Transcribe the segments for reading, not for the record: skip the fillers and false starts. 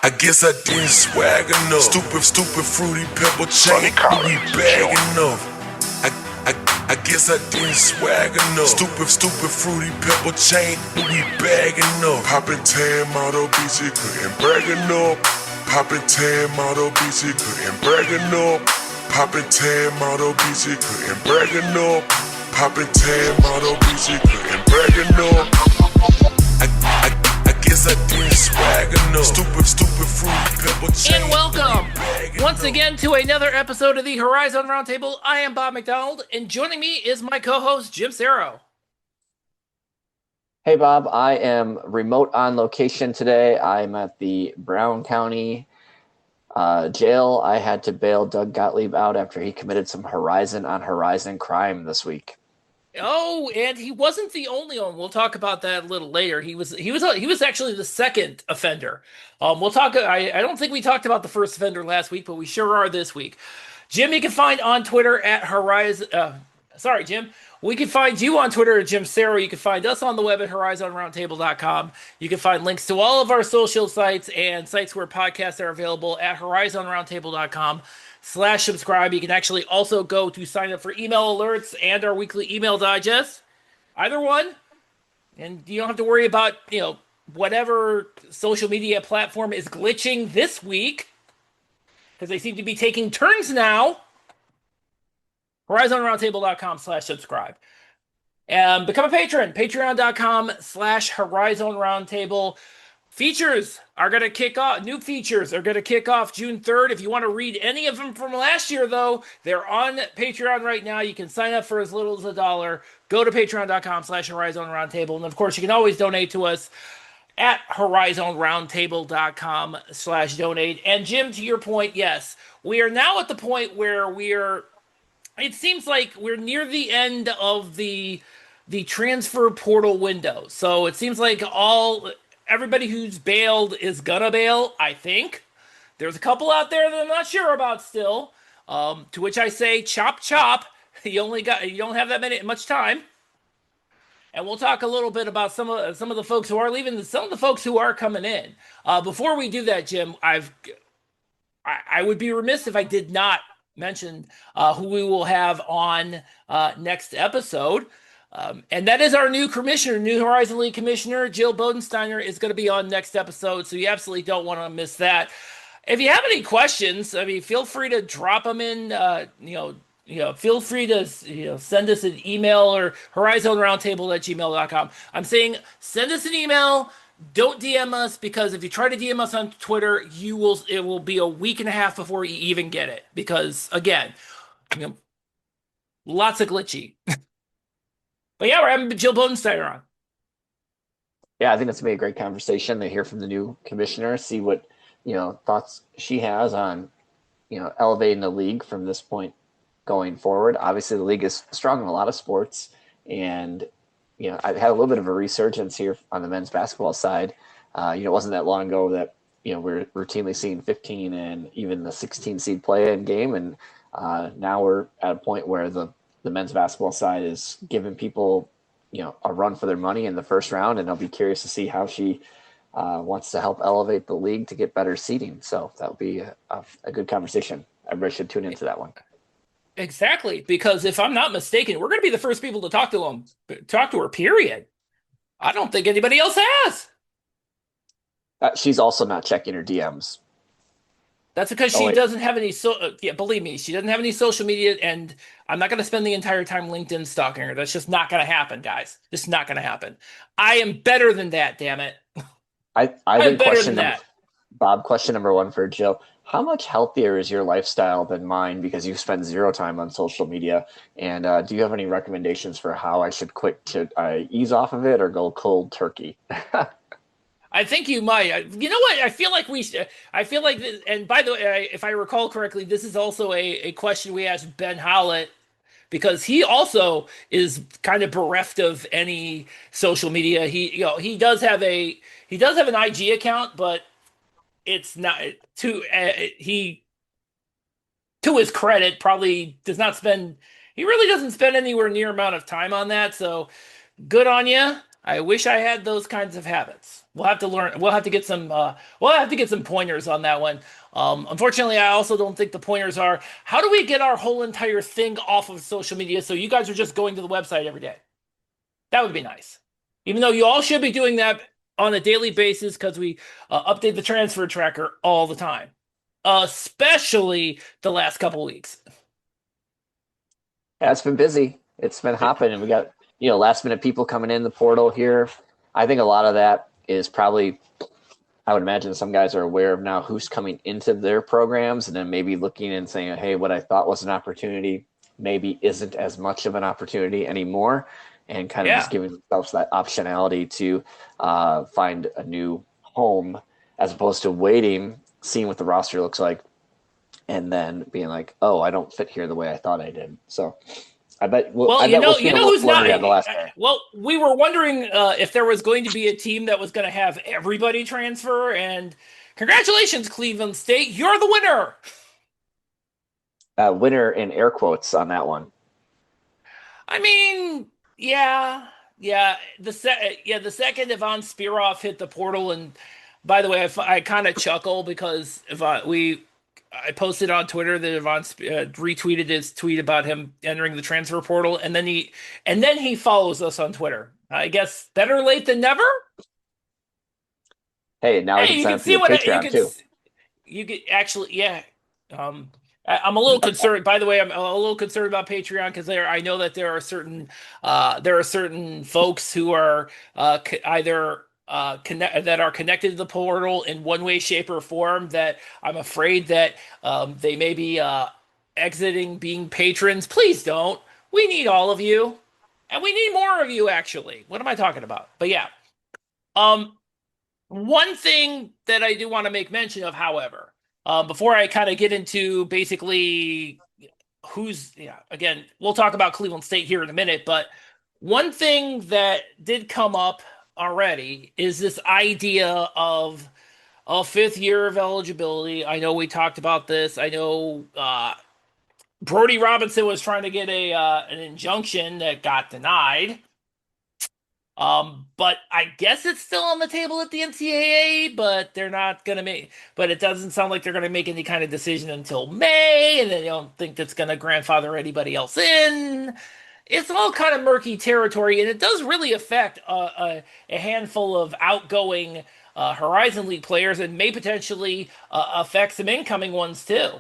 I guess I didn't swag enough. Stupid fruity pebble chain. We bag enough. I guess I didn't swag enough. Stupid fruity pebble chain. We bag enough. Poppin' tan model BC couldn't brag enough. Poppin' tan model BC couldn't brag enough. Poppin' tan model BC couldn't brag enough. Poppin' tan model BC couldn't brag enough. I guess I didn't swag enough. Stupid fruity pebble chain. And welcome once again to another episode of the Horizon Roundtable. I am Bob McDonald, and joining me is my co-host Jim Sarro. Hey Bob, I am remote on location today. I'm at the Brown County jail. I had to bail Doug Gottlieb out after he committed some Horizon on Horizon crime this week. Oh, and he wasn't the only one. We'll talk about that a little later. He was actually the second offender. We'll talk. I don't think we talked about the first offender last week, but we sure are this week. Jim, you can find on Twitter at Horizon. Sorry, Jim. We can find you on Twitter at Jim Sarro. You can find us on the web at horizonroundtable.com. You can find links to all of our social sites and sites where podcasts are available at horizonroundtable.com/subscribe. You can actually also go to sign up for email alerts and our weekly email digest. Either one. And you don't have to worry about, whatever social media platform is glitching this week, because they seem to be taking turns now. HorizonRoundtable.com/subscribe. Become a patron. Patreon.com/HorizonRoundtable. Features are going to kick off. New features are going to kick off June 3rd. If you want to read any of them from last year, though, they're on Patreon right now. You can sign up for as little as $1. Go to patreon.com/HorizonRoundtable. And, of course, you can always donate to us at horizonroundtable.com/donate. And, Jim, to your point, yes, we are now at the point where it seems like we're near the end of the transfer portal window. So it seems like everybody who's bailed is gonna bail, I think. There's a couple out there that I'm not sure about still. To which I say, chop chop. You don't have that much time. And we'll talk a little bit about some of the folks who are leaving, and some of the folks who are coming in. Before we do that, Jim, I would be remiss if I did not mention who we will have on next episode. And that is our new commissioner, new Horizon League commissioner, Jill Bodensteiner, is going to be on next episode. So you absolutely don't want to miss that. If you have any questions, feel free to drop them in, feel free to, send us an email or horizonroundtable@gmail.com. I'm saying send us an email. Don't DM us, because if you try to DM us on Twitter, it will be a week and a half before you even get it. Because again, lots of glitchy. But yeah, we're having Jill Bodensteiner on. Yeah, I think that's going to be a great conversation to hear from the new commissioner, see what, thoughts she has on, elevating the league from this point going forward. Obviously, the league is strong in a lot of sports, and I've had a little bit of a resurgence here on the men's basketball side. It wasn't that long ago that, we're routinely seeing 15 and even the 16 seed play-in game. And now we're at a point where the men's basketball side is giving people, a run for their money in the first round. And I'll be curious to see how she wants to help elevate the league to get better seeding. So that'll be a good conversation. Everybody should tune into that one. Exactly, because if I'm not mistaken, we're going to be the first people to talk to her. Period. I don't think anybody else has. She's also not checking her DMs. That's because she doesn't have any. Believe me, she doesn't have any social media, and I'm not going to spend the entire time LinkedIn stalking her. That's just not going to happen, guys. Just not going to happen. I am better than that. Damn it. I'm better than that. Bob, question number one for Jill. How much healthier is your lifestyle than mine, because you spend zero time on social media? And do you have any recommendations for how I should quit? Should I ease off of it or go cold turkey? I think you might. You know what? I feel like and by the way, if I recall correctly, this is also a question we asked Ben Howlett, because he also is kind of bereft of any social media. He does have an IG account, but it's not to his credit, probably does not spend. He really doesn't spend anywhere near amount of time on that. So good on you. I wish I had those kinds of habits. We'll have to learn. We'll have to get some. We'll have to get some pointers on that one. Unfortunately, I also don't think the pointers are. How do we get our whole entire thing off of social media so you guys are just going to the website every day? That would be nice. Even though you all should be doing that on a daily basis because we update the transfer tracker all the time, especially the last couple weeks. Yeah, it's been busy. It's been hopping, and we got last minute people coming in the portal here. I think a lot of that is probably, I would imagine some guys are aware of now who's coming into their programs, and then maybe looking and saying, hey, what I thought was an opportunity maybe isn't as much of an opportunity anymore, and kind of just Yeah. giving themselves that optionality to find a new home as opposed to waiting, seeing what the roster looks like, and then being like, oh, I don't fit here the way I thought I did. So Well, I bet we'll see you a know little who's not. flurry on the last day. Well, we were wondering if there was going to be a team that was going to have everybody transfer, and congratulations, Cleveland State, you're the winner. Winner in air quotes on that one. I mean, yeah, yeah. The second Ivan Spirov hit the portal, and by the way, I kind of chuckle because I posted on Twitter that Ivan retweeted his tweet about him entering the transfer portal, and then he follows us on Twitter. I guess better late than never. Hey, now we Hey, can you sign can up for see your what Patreon too. you could actually, yeah. Um, I'm a little concerned. By the way, I'm a little concerned about Patreon because I know that there are certain folks who are either that are connected to the portal in one way, shape, or form that I'm afraid that they may be exiting being patrons. Please don't. We need all of you, and we need more of you. Actually, what am I talking about? But yeah. Um, One thing that I do want to make mention of, however, before I kind of get into basically again, we'll talk about Cleveland State here in a minute, but one thing that did come up already is this idea of a fifth year of eligibility. I know we talked about this. I know Brody Robinson was trying to get an injunction that got denied. But I guess it's still on the table at the NCAA, but they're not gonna make. But it doesn't sound like they're gonna make any kind of decision until May, and they don't think that's gonna grandfather anybody else in. It's all kind of murky territory, and it does really affect a handful of outgoing Horizon League players, and may potentially affect some incoming ones too.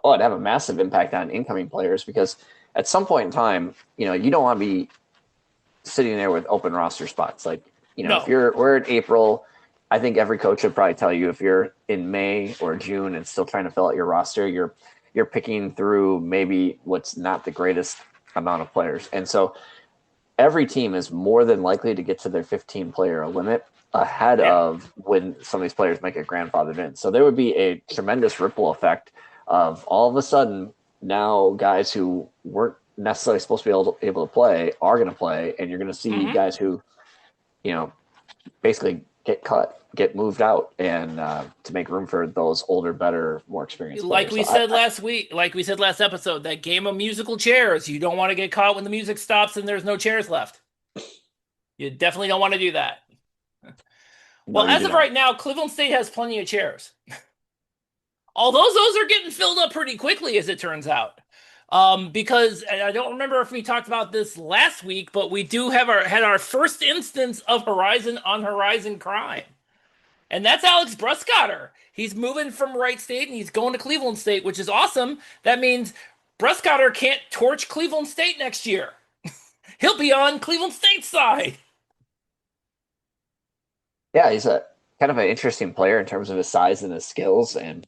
Oh, it'd have a massive impact on incoming players because at some point in time, you don't want to be sitting there with open roster spots. Like, if No, we're in April, I think every coach would probably tell you if you're in May or June and still trying to fill out your roster, you're picking through maybe what's not the greatest amount of players. And so every team is more than likely to get to their 15 player limit ahead yeah. of when some of these players make it grandfathered in. So there would be a tremendous ripple effect of all of a sudden now guys who weren't necessarily supposed to be able to play are going to play, and you're going to see hmm guys who, basically get cut, get moved out, and to make room for those older, better, more experienced Like players. we So said last week, like we said last episode, that game of musical chairs. You don't want to get caught when the music stops and there's no chairs left. You definitely don't want to do that. no, Well, you as do of not. right now, Cleveland State has plenty of chairs. Although those are getting filled up pretty quickly, as it turns out. Because and I don't remember if we talked about this last week, but we do have had our first instance of Horizon on Horizon crime. And that's Alex Bruscotter. He's moving from Wright State and he's going to Cleveland State, which is awesome. That means Bruscotter can't torch Cleveland State next year. He'll be on Cleveland State's side. Yeah, he's a kind of an interesting player in terms of his size and his skills, and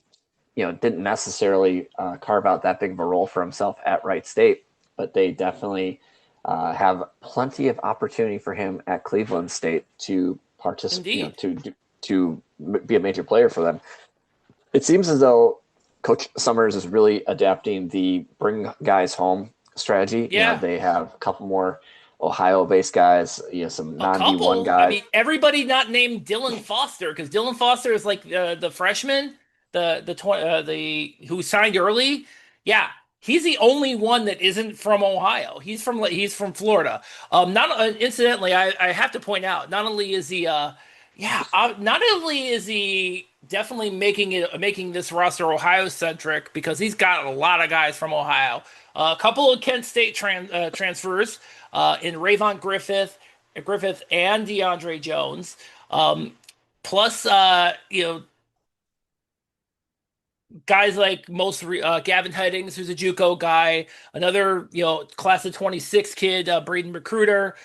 didn't necessarily carve out that big of a role for himself at Wright State, but they definitely have plenty of opportunity for him at Cleveland State to participate, Indeed. to be a major player for them. It seems as though Coach Summers is really adapting the bring guys home strategy. Yeah. They have a couple more Ohio-based guys, some A non-D1 couple. I guys. mean, everybody not named Dylan Foster because Dylan Foster is like the freshman, the who signed early. Yeah. He's the only one that isn't from Ohio. He's from Florida. Not incidentally, I have to point out, not only is he not only is he definitely making this roster Ohio centric because he's got a lot of guys from Ohio. A couple of Kent State transfers in Rayvon Griffith and DeAndre Jones. Plus, guys like Gavin Headings, who's a JUCO guy, another class of 26 kid, Braden Recruiter,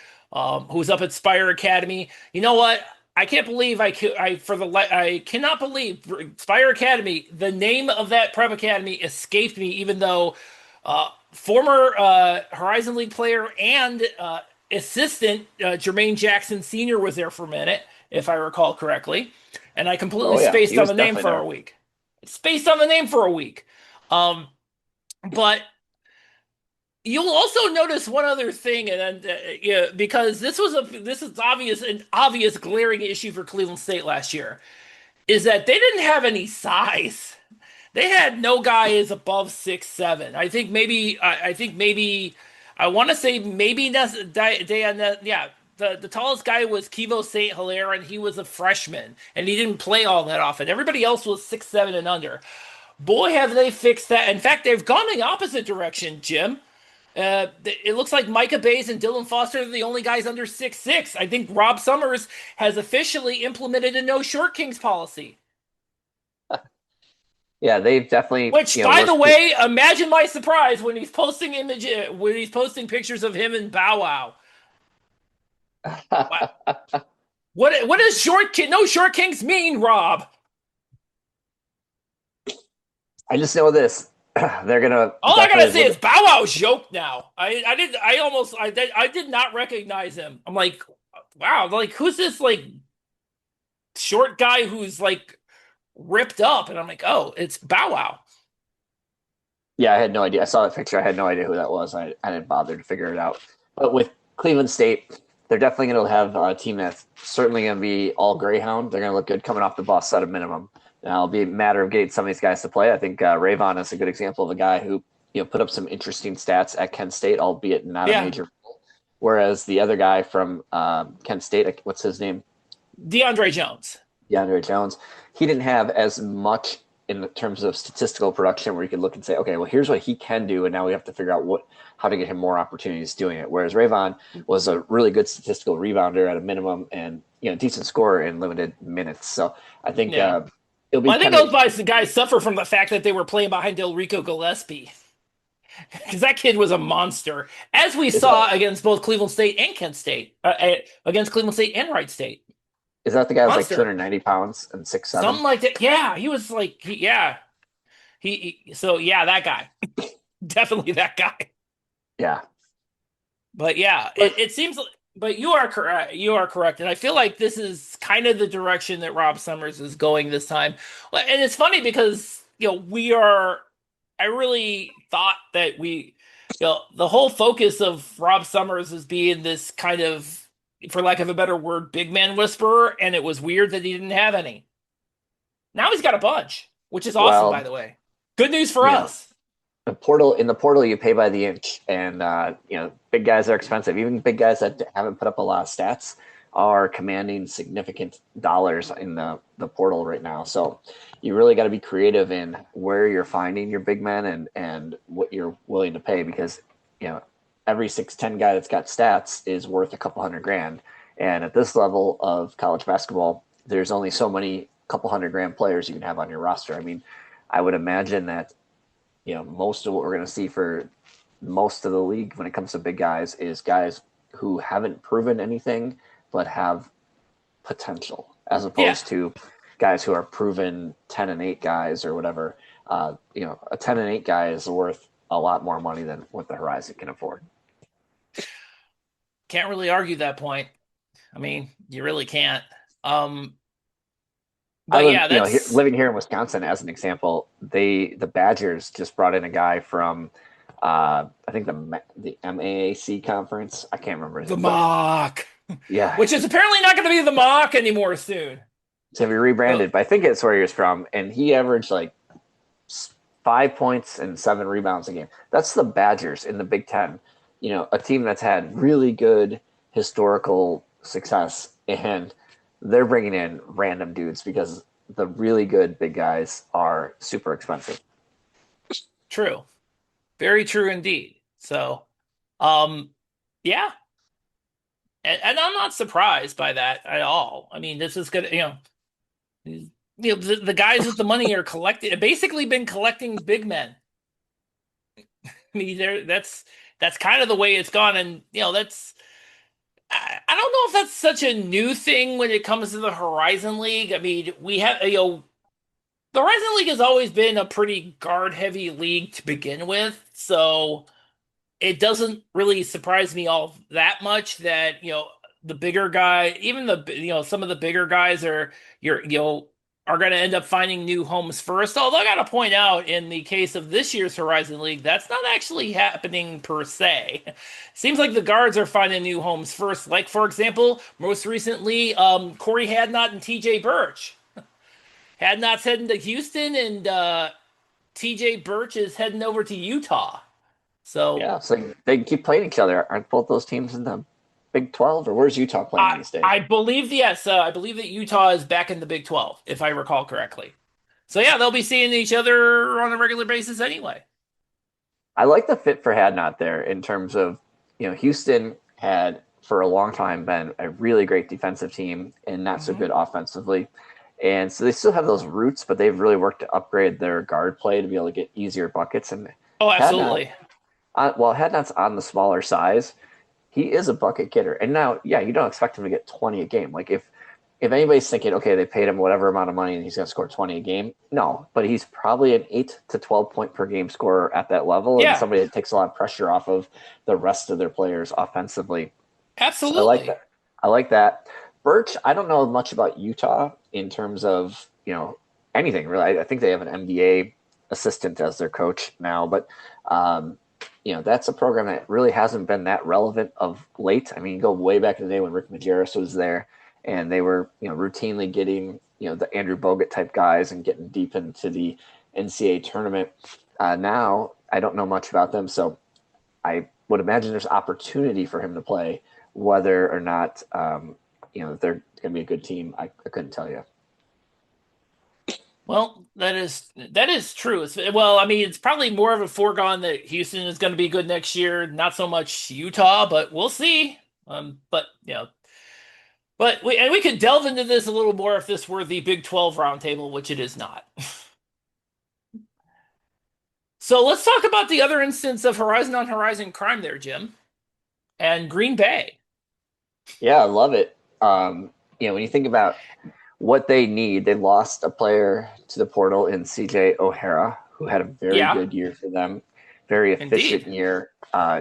who's up at Spire Academy. You know what? I can't believe I cannot believe Spire Academy. The name of that prep academy escaped me, even though former Horizon League player and assistant Jermaine Jackson Sr. was there for a minute, if I recall correctly, and I completely Oh yeah, spaced he on was the name definitely for there. a week. Spaced on the name for a week. Um, but you'll also notice one other thing, and yeah, because this is an obvious glaring issue for Cleveland State last year, is that they didn't have any size. They had no guys above 6'7". I think maybe I want to say maybe yeah. The tallest guy was Kivo St. Hilaire, and he was a freshman, and he didn't play all that often. Everybody else was 6'7" and under. Boy, have they fixed that. In fact, they've gone the opposite direction, Jim. It looks like Micah Bays and Dylan Foster are the only guys under 6'6". I think Rob Summers has officially implemented a no short kings policy. Yeah, they've definitely Which, by the worked. way, imagine my surprise when he's posting pictures of him and Bow Wow. What does no short kings mean, Rob? I just know this. They're gonna. All I gotta Definitely say is Bow Wow's joke now. I did not recognize him. I'm like, wow, like who's this like short guy who's like ripped up? And I'm like, oh, it's Bow Wow. Yeah, I had no idea. I saw that picture. I had no idea who that was. I didn't bother to figure it out. But with Cleveland State, they're definitely going to have a team that's certainly going to be all Greyhound. They're going to look good coming off the bus at a minimum. Now it'll be a matter of getting some of these guys to play. I think Rayvon is a good example of a guy who put up some interesting stats at Kent State, albeit not a Yeah, major. Whereas the other guy from Kent State, what's his name? DeAndre Jones. DeAndre Jones. He didn't have as much in terms of statistical production where you could look and say, okay, well, here's what he can do, and now we have to figure out how to get him more opportunities doing it. Whereas Rayvon was a really good statistical rebounder at a minimum, and decent scorer in limited minutes. So I think Yeah. it'll be. Well, I think those guys suffer from the fact that they were playing behind Delrico Gillespie. Because that kid was a monster, as we saw against both Cleveland State and Kent State, against Cleveland State and Wright State. Is that the guy who's like Monster. 290 pounds and 6'7"? Something like that. Yeah, he was like, so yeah, that guy. Definitely that guy. Yeah. But yeah, it seems, but you are correct. You are correct. And I feel like this is kind of the direction that Rob Summers is going this time. And it's funny because, I really thought that the whole focus of Rob Summers is being this kind of, for lack of a better word, big man whisperer. And it was weird that he didn't have any. Now he's got a bunch, which is awesome, by the way. Good news for us. In the portal, you pay by the inch, and big guys are expensive. Even big guys that haven't put up a lot of stats are commanding significant dollars in the portal right now. So you really got to be creative in where you're finding your big men and what you're willing to pay, because every 6'10" guy that's got stats is worth a couple $100,000. And at this level of college basketball, there's only so many couple $100,000 players you can have on your roster. I mean, I would imagine that most of what we're going to see for most of the league when it comes to big guys is guys who haven't proven anything but have potential, as opposed to guys who are proven 10-8 guys or whatever. A 10-8 guy is worth a lot more money than what the Horizon can afford. Can't really argue that point. I mean, you really can't. But living here in Wisconsin, as an example, the Badgers just brought in a guy from I think the MAAC conference. I can't remember his the name. Mock. Yeah, which is apparently not going to be the Mock anymore soon. So he rebranded, but I think it's where he was from, and he averaged like 5 points and 7 rebounds a game. That's the Badgers in the Big Ten. A team that's had really good historical success, and they're bringing in random dudes because the really good big guys are super expensive. True. Very true indeed. So, um, yeah. And I'm not surprised by that at all. I mean, this is gonna, the guys with the money are collecting, basically been collecting big men. I mean, that's kind of the way it's gone, and that's I don't know if that's such a new thing when it comes to the Horizon League. I mean, we have the Horizon League has always been a pretty guard heavy league to begin with, so it doesn't really surprise me all that much that the bigger guy, even the some of the bigger guys are going to end up finding new homes first. Although I got to point out, in the case of this year's Horizon League, that's not actually happening per se. Seems like the guards are finding new homes first. Like, for example, most recently, Corey Hadnot and T.J. Birch. Hadnot's heading to Houston, and T.J. Birch is heading over to Utah. So Yeah, so they can keep playing each other. Aren't both those teams in the Big 12, or where's Utah playing these days? I believe, yes, I believe that Utah is back in the Big 12, if I recall correctly. So yeah, they'll be seeing each other on a regular basis anyway. I like the fit for Hadnot there in terms of, Houston had for a long time been a really great defensive team and not so good offensively. And so they still have those roots, but they've really worked to upgrade their guard play to be able to get easier buckets. And Oh, Hadnot, absolutely. while Hadnot's on the smaller size, he is a bucket getter. And now, yeah, you don't expect him to get 20 a game. Like if anybody's thinking, okay, they paid him whatever amount of money and he's going to score 20 a game, no, but he's probably an 8 to 12 point per game scorer at that level, and Yeah, somebody that takes a lot of pressure off of the rest of their players offensively. So I like absolutely. that. I like that. Birch, I don't know much about Utah in terms of, anything really. I think they have an NBA assistant as their coach now, but that's a program that really hasn't been that relevant of late. I mean, you go way back in the day when Rick Majerus was there, and they were, routinely getting, the Andrew Bogut type guys and getting deep into the NCAA tournament. Now, I don't know much about them, so I would imagine there's opportunity for him to play. Whether or not, they're going to be a good team, I couldn't tell you. Well, that is true. Well, I mean, it's probably more of a foregone that Houston is going to be good next year. Not so much Utah, but we'll see. But we could delve into this a little more if this were the Big 12 roundtable, which it is not. So let's talk about the other instance of Horizon on Horizon crime there, Jim, and Green Bay. Yeah, I love it. When you think about what they need, they lost a player to the portal in CJ O'Hara, who had a very Yeah, good year for them, very efficient indeed. year.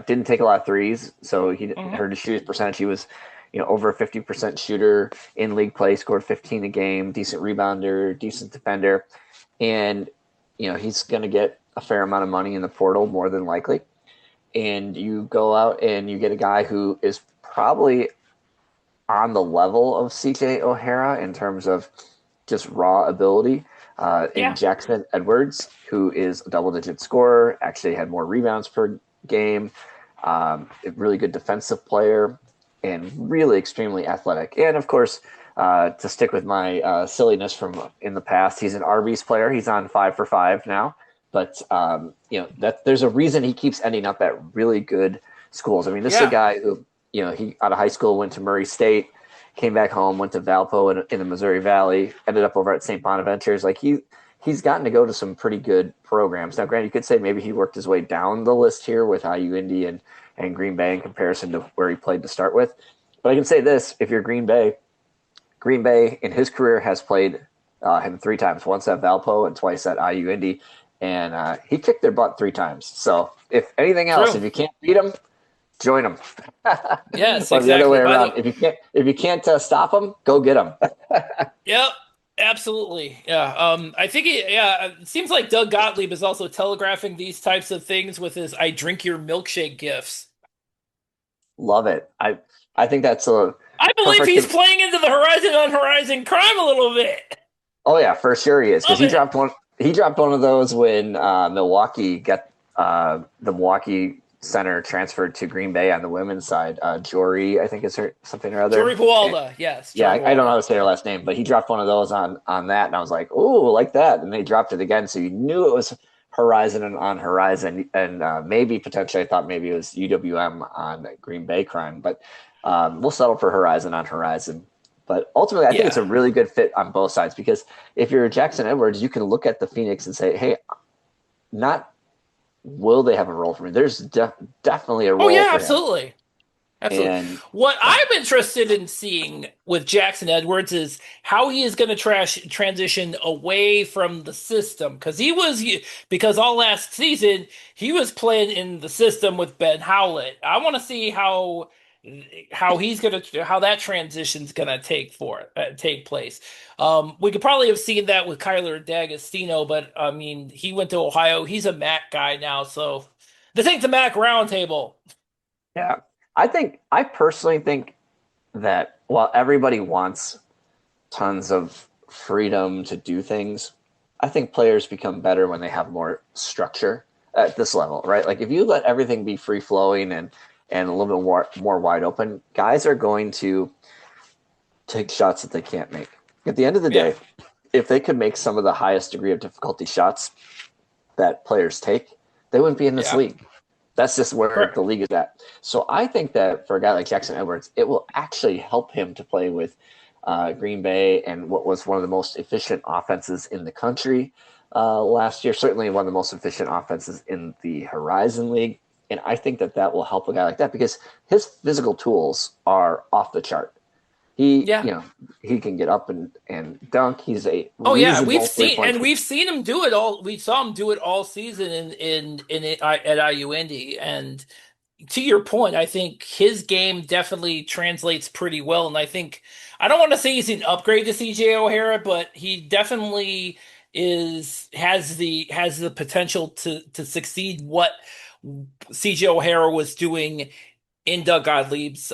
Didn't take a lot of threes, so he Hmm. heard his shooting percentage. He was, over a 50% shooter in league play, scored 15 a game, decent rebounder, decent defender, and he's going to get a fair amount of money in the portal more than likely. And you go out and you get a guy who is probably on the level of CJ O'Hara in terms of just raw ability. In Yeah, Jackson Edwards, who is a double-digit scorer, actually had more rebounds per game, a really good defensive player, and really extremely athletic. And of course, to stick with my silliness from in the past, he's an Arby's player. He's on 5 for 5 now, but that there's a reason he keeps ending up at really good schools. I mean, this is a yeah. guy who he out of high school went to Murray State, came back home, went to Valpo in the Missouri Valley, ended up over at St. Bonaventures. Like he's gotten to go to some pretty good programs. Now, granted, you could say maybe he worked his way down the list here with IU Indy and Green Bay in comparison to where he played to start with. But I can say this: if you're Green Bay in his career has played him 3 times, once at Valpo and twice at IU Indy, and he kicked their butt 3 times. So if anything else, True. if you can't beat him, join them. Yes, Or the other exactly. way By around. the If you can't stop them, go get them. Yep, absolutely. Yeah. I think it seems like Doug Gottlieb is also telegraphing these types of things with his "I drink your milkshake" gifts. Love it. I think that's a I believe perfect. he's playing into the Horizon on Horizon crime a little bit. Oh yeah, for sure he is because Love it. he dropped one of those when Milwaukee got the Milwaukee center transferred to Green Bay on the women's side. Jory, I think is her something or other. Jory Pualda, yes, Yeah, Jory I don't know how Pualda. to say her last name, but he dropped one of those on that, and I was like, "Oh, like that!" And they dropped it again, so you knew it was Horizon and on Horizon, and maybe potentially I thought maybe it was UWM on Green Bay Crime, but we'll settle for Horizon on Horizon. But ultimately, I think it's Yeah, a really good fit on both sides because if you're Jackson Edwards, you can look at the Phoenix and say, "Hey, not will they have a role for me? There's definitely a oh role yeah, for him." absolutely. Absolutely. And What yeah, I'm interested in seeing with Jackson Edwards is how he is going to transition away from the system because all last season he was playing in the system with Ben Howlett. I want to see how that transition's going to take place. We could probably have seen that with Kyler D'Agostino, but I mean he went to Ohio. He's a MAC guy now, so this ain't the MAC roundtable. yeah. I personally think that while everybody wants tons of freedom to do things, I think players become better when they have more structure at this level, right? Like if you let everything be free flowing and a little bit more wide open, guys are going to take shots that they can't make. At the end of the Yeah, day, if they could make some of the highest degree of difficulty shots that players take, they wouldn't be in this yeah. league. That's just where Correct. the league is at. So I think that for a guy like Jackson Edwards, it will actually help him to play with Green Bay and what was one of the most efficient offenses in the country last year. Certainly one of the most efficient offenses in the Horizon League. And I think that that will help a guy like that because his physical tools are off the chart. He, Yeah. you know, he can get up and dunk. He's a Oh yeah, reasonable 3 point. we've seen him do it all. We saw him do it all season at IU Indy. And to your point, I think his game definitely translates pretty well. And I think I don't want to say he's an upgrade to CJ O'Hara, but he definitely has the potential to succeed what CJ O'Hara was doing in Doug Gottlieb's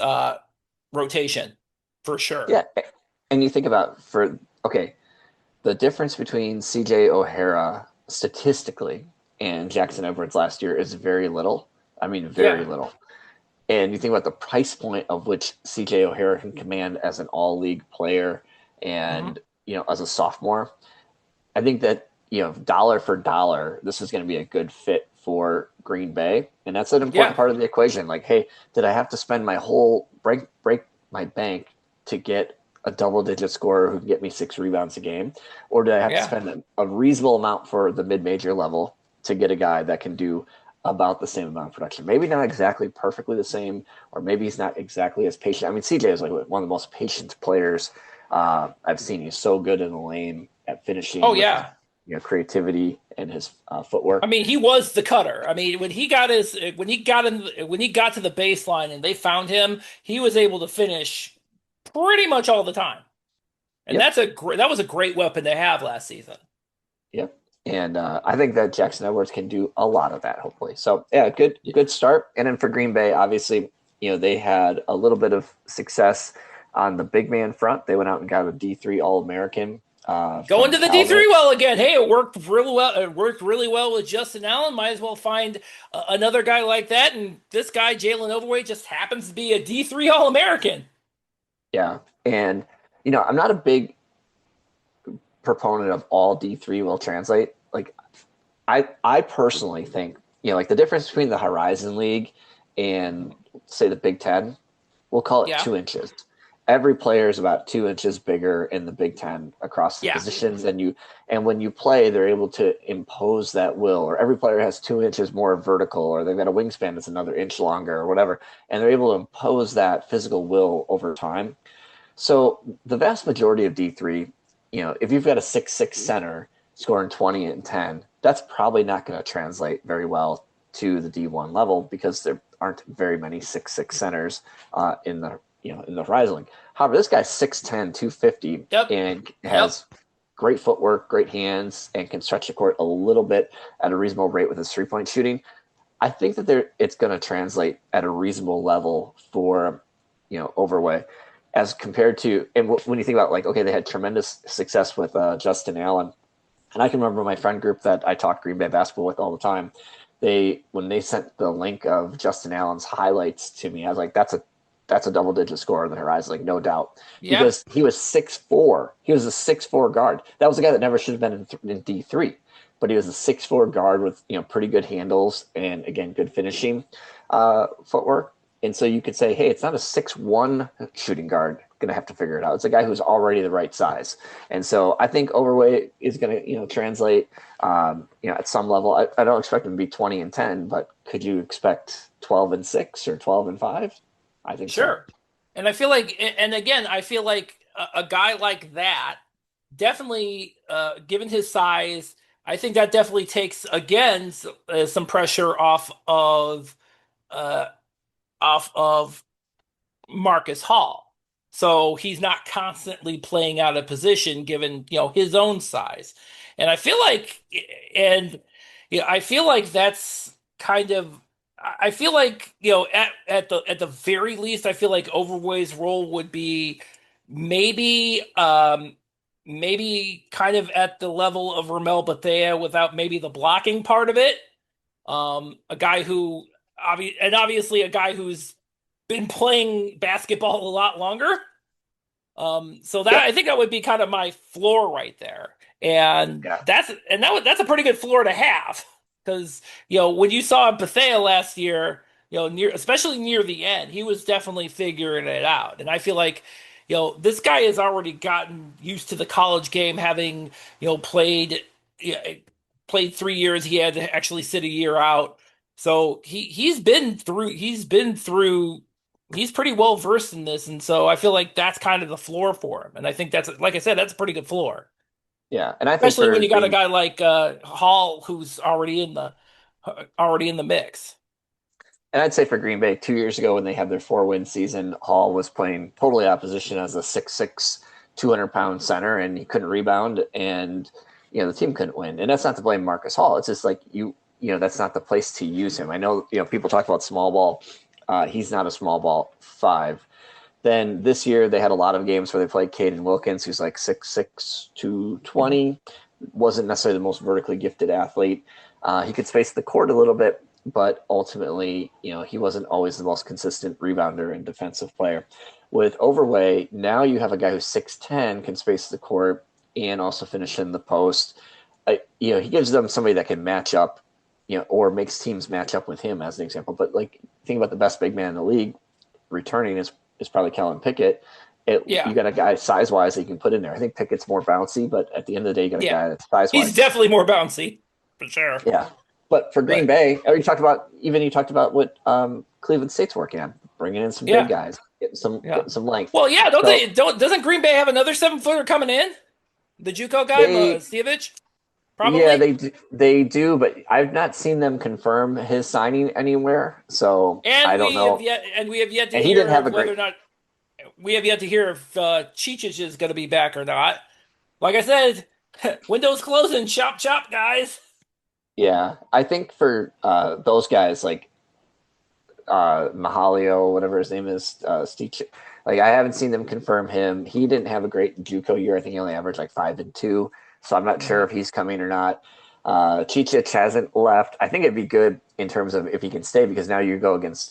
rotation for sure. Yeah, and you think about okay, the difference between CJ O'Hara statistically and Jackson Edwards last year is very little. I mean, very Yeah. little. And you think about the price point of which CJ O'Hara can command as an all league player Hmm. and, as a sophomore. I think that, dollar for dollar, this is going to be a good fit for Green Bay. And that's an important Yeah. part of the equation. Like, hey, did I have to spend my whole break my bank to get a double digit scorer who can get me 6 rebounds a game? Or did I have to Yeah. spend a reasonable amount for the mid major level to get a guy that can do about the same amount of production? Maybe not exactly perfectly the same, or maybe he's not exactly as patient. I mean, CJ is like one of the most patient players I've seen. He's so good in the lane at Oh finishing with his yeah. creativity and his footwork. I mean, he was the cutter. I mean, when he got to the baseline and they found him, he was able to finish pretty much all the time. And Yep, that was a great weapon to have last season. yep. And I think that Jackson Edwards can do a lot of that, hopefully. So yeah, good start. And then for Green Bay, obviously, they had a little bit of success on the big man front. They went out and got a D3 All American Going from to the Calvert. D3 well again. Hey, it worked really well. It worked really well with Justin Allen. Might as well find another guy like that. And this guy, Jalen Overweight, just happens to be a D3 All American. Yeah, and I'm not a big proponent of all D3 will translate. Like I personally think, like the difference between the Horizon League and say the Big Ten, we'll call it Yeah. 2 inches. Every player is about 2 inches bigger in the Big Ten across the Yeah. positions, and when you play, they're able to impose that will. Or every player has 2 inches more vertical, or they've got a wingspan that's another inch longer, or whatever, and they're able to impose that physical will over time. So the vast majority of D3, if you've got a 6'6" center scoring 20 and 10, that's probably not going to translate very well to the D1 level because there aren't very many 6'6" centers in the Horizon League. However, this guy's 6'10", 250, Yep. and Yep. has great footwork, great hands, and can stretch the court a little bit at a reasonable rate with his 3-point shooting. I think that it's going to translate at a reasonable level for Overway as compared to, and when you think about like, okay, they had tremendous success with Justin Allen. And I can remember my friend group that I talk Green Bay basketball with all the time. When they sent the link of Justin Allen's highlights to me, I was like, that's a double digit score on the horizon, like no doubt, Yeah, because he was 6'4". He was a 6'4" guard. That was a guy that never should have been in D3, but he was a 6'4" guard with pretty good handles and again good finishing footwork. And so you could say, hey, it's not a 6'1" shooting guard going to have to figure it out. It's a guy who's already the right size. And so I think overweight is going to translate at some level. I don't expect him to be 20-10, but could you expect 12-6 or 12-5? I think so. sure. And I feel like, and again, I feel like a guy like that definitely, given his size, I think that definitely takes again some pressure uh, off of Marcus Hall. So he's not constantly playing out of position given, his own size. And I feel like and I feel like that's kind of I feel like, at the very least, I feel like Overway's role would be maybe maybe kind of at the level of Ramel Bethea without maybe the blocking part of it. A guy who obviously a guy who's been playing basketball a lot longer. So that Yeah, I think that would be kind of my floor right there, and yeah, that's a pretty good floor to have because when you saw Bethea last year, especially near the end, he was definitely figuring it out, and I feel like this guy has already gotten used to the college game, having played played 3 years. He had to actually sit a year out, so he's been through he's pretty well versed in this, and so I feel like that's kind of the floor for him. And I think that's, like I said, that's a pretty good floor, yeah. And I think especially for when you got a Green guy like Hall who's already in the mix. And I'd say for Green Bay, 2 years ago when they had their 4-win season, Hall was playing totally opposition as a 6'6", 200-pound center, and he couldn't rebound, and the team couldn't win. And that's not to blame Marcus Hall. It's just like that's not the place to use him. I know people talk about small ball. He's not a small ball five. Then this year they had a lot of games where they played Caden Wilkins, who's like 6'6", 220. Wasn't necessarily the most vertically gifted athlete. He could space the court a little bit, but ultimately, he wasn't always the most consistent rebounder and defensive player. With Overway, now you have a guy who's 6'10", can space the court and also finish in the post. He gives them somebody that can match up, or makes teams match up with him as an example. But like, think about the best big man in the league returning is probably Kellen Pickett. Yeah, You got a guy size wise that you can put in there. I think Pickett's more bouncy, but at the end of the day, you got a yeah, guy that's size he's wise. definitely more bouncy for sure. Yeah. But for Green But Bay, you talked about what Cleveland State's working on, bringing in some big yeah, guys, yeah. getting some length. Well, yeah, don't So they? Don't doesn't Green Bay have another 7-footer coming in? The JUCO guy, they, Stevich, yeah, probably. they do, but I've not seen them confirm his signing anywhere. So I don't know. And we have yet to And he didn't hear have a of whether great. or not we have yet to hear if Cheechich is going to be back or not. Like I said, windows closing, chop chop, guys. Yeah, I think for those guys like Mahalio, whatever his name is, Steve. Like I haven't seen them confirm him. He didn't have a great JUCO year. I think he only averaged like 5-2. So I'm not sure Mhm. if he's coming or not. Cheech hasn't left. I think it'd be good in terms of if he can stay because now he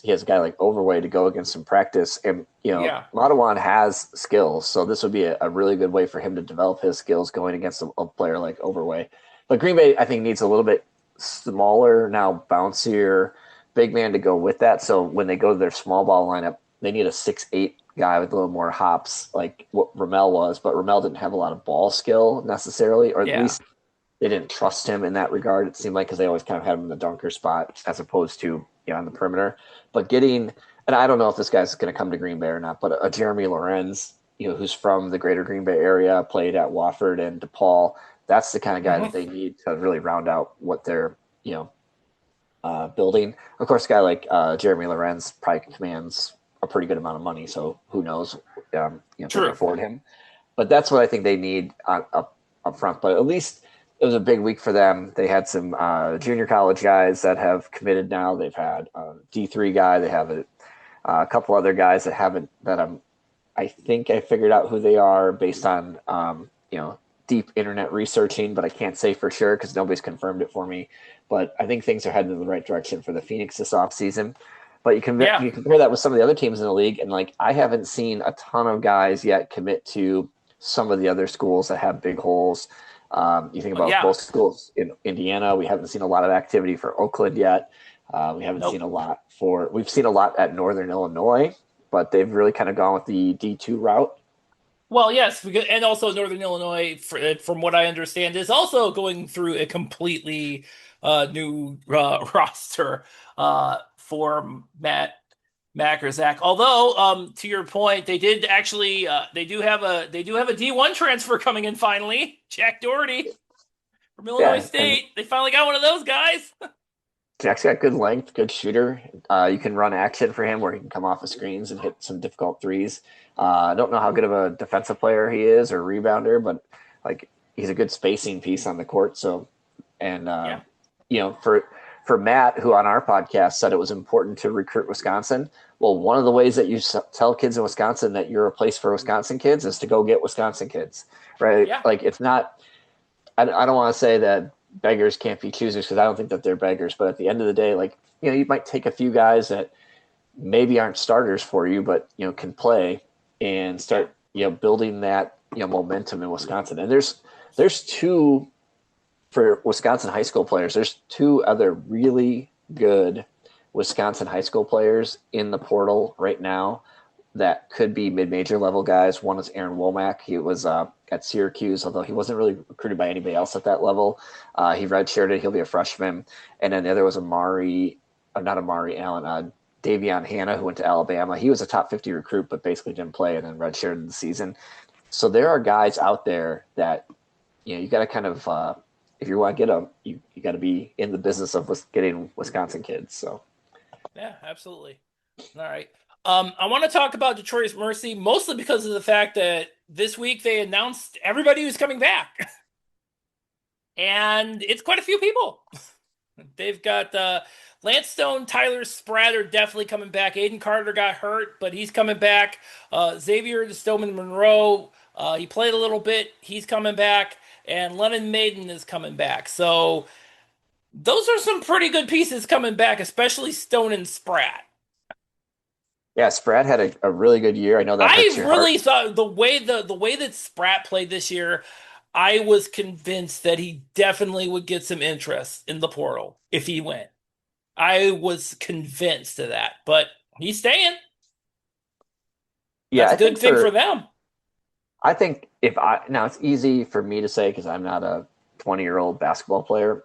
has a guy like Overway to go against some practice. And, Yeah, Matawan has skills. So this would be a really good way for him to develop his skills going against a player like Overway. But Green Bay, I think, needs a little bit smaller, now bouncier big man to go with that. So when they go to their small ball lineup, they need a 6'8" guy with a little more hops, like what Ramel was. But Ramel didn't have a lot of ball skill necessarily, or at yeah. least they didn't trust him in that regard. It seemed like because they always kind of had him in the dunker spot as opposed to on the perimeter. But and I don't know if this guy's going to come to Green Bay or not, but a Jeremy Lorenz, who's from the greater Green Bay area, played at Wofford and DePaul. That's the kind of guy Hmm. that they need to really round out what they're, building. Of course, a guy like Jeremy Lorenz probably commands a pretty good amount of money, so who knows if they can True. afford him. But that's what I think they need up front. But at least it was a big week for them. They had some junior college guys that have committed now. They've had a D3 guy. They have a couple other guys that haven't. I think I figured out who they are based on deep internet researching, but I can't say for sure because nobody's confirmed it for me. But I think things are heading in the right direction for the Phoenix this offseason. But Yeah. you compare that with some of the other teams in the league, and like I haven't seen a ton of guys yet commit to some of the other schools that have big holes. You think about Yeah. both schools in Indiana. We haven't seen a lot of activity for Oakland yet. We haven't Nope. seen a lot for. We've seen a lot at Northern Illinois, but they've really kind of gone with the D2 route. Well, yes, and also Northern Illinois, from what I understand, is also going through a completely new roster for Mac or Zach. Although, to your point, they did actually they do have a D1 transfer coming in finally. Jack Doherty from Illinois Yeah, and State. They finally got one of those guys. Jack's got good length, good shooter. You can run action for him where he can come off the screens and hit some difficult threes. I don't know how good of a defensive player he is or rebounder, but like he's a good spacing piece on the court. So, and Yeah. For Matt, who on our podcast said it was important to recruit Wisconsin. Well, one of the ways that you tell kids in Wisconsin that you're a place for Wisconsin kids is to go get Wisconsin kids, right? Yeah. Like it's not. I don't want to say that beggars can't be choosers because I don't think that they're beggars. But at the end of the day, like you might take a few guys that maybe aren't starters for you, but can play and start building that momentum in Wisconsin. And there's two for Wisconsin high school players. There's two other really good Wisconsin high school players in the portal right now that could be mid-major level guys. One is Aaron Womack. He was at Syracuse, although he wasn't really recruited by anybody else at that level. He redshirted. He'll be a freshman. And then the other was not Amari Allen, Davion Hanna, who went to Alabama. He was a top 50 recruit, but basically didn't play and then redshirted the season. So there are guys out there that you got to kind of if you want to get them, you got to be in the business of getting Wisconsin kids. So Yeah, absolutely. All right. I want to talk about Detroit's Mercy mostly because of the fact that this week they announced everybody who's coming back. And it's quite a few people. They've got Lance Stone, Tyler Spratt are definitely coming back. Aiden Carter got hurt, but he's coming back. Xavier Stoneman Monroe, he played a little bit. He's coming back. And Lennon Maiden is coming back. So those are some pretty good pieces coming back, especially Stone and Spratt. yeah, Spratt had a really good year. I know that hurts I your heart. really thought the way that Spratt played this year, I was convinced that he definitely would get some interest in the portal if he went. I was convinced of that, but he's staying. Yeah, That's a good thing for them. I think now it's easy for me to say because I'm not a 20-year-old basketball player,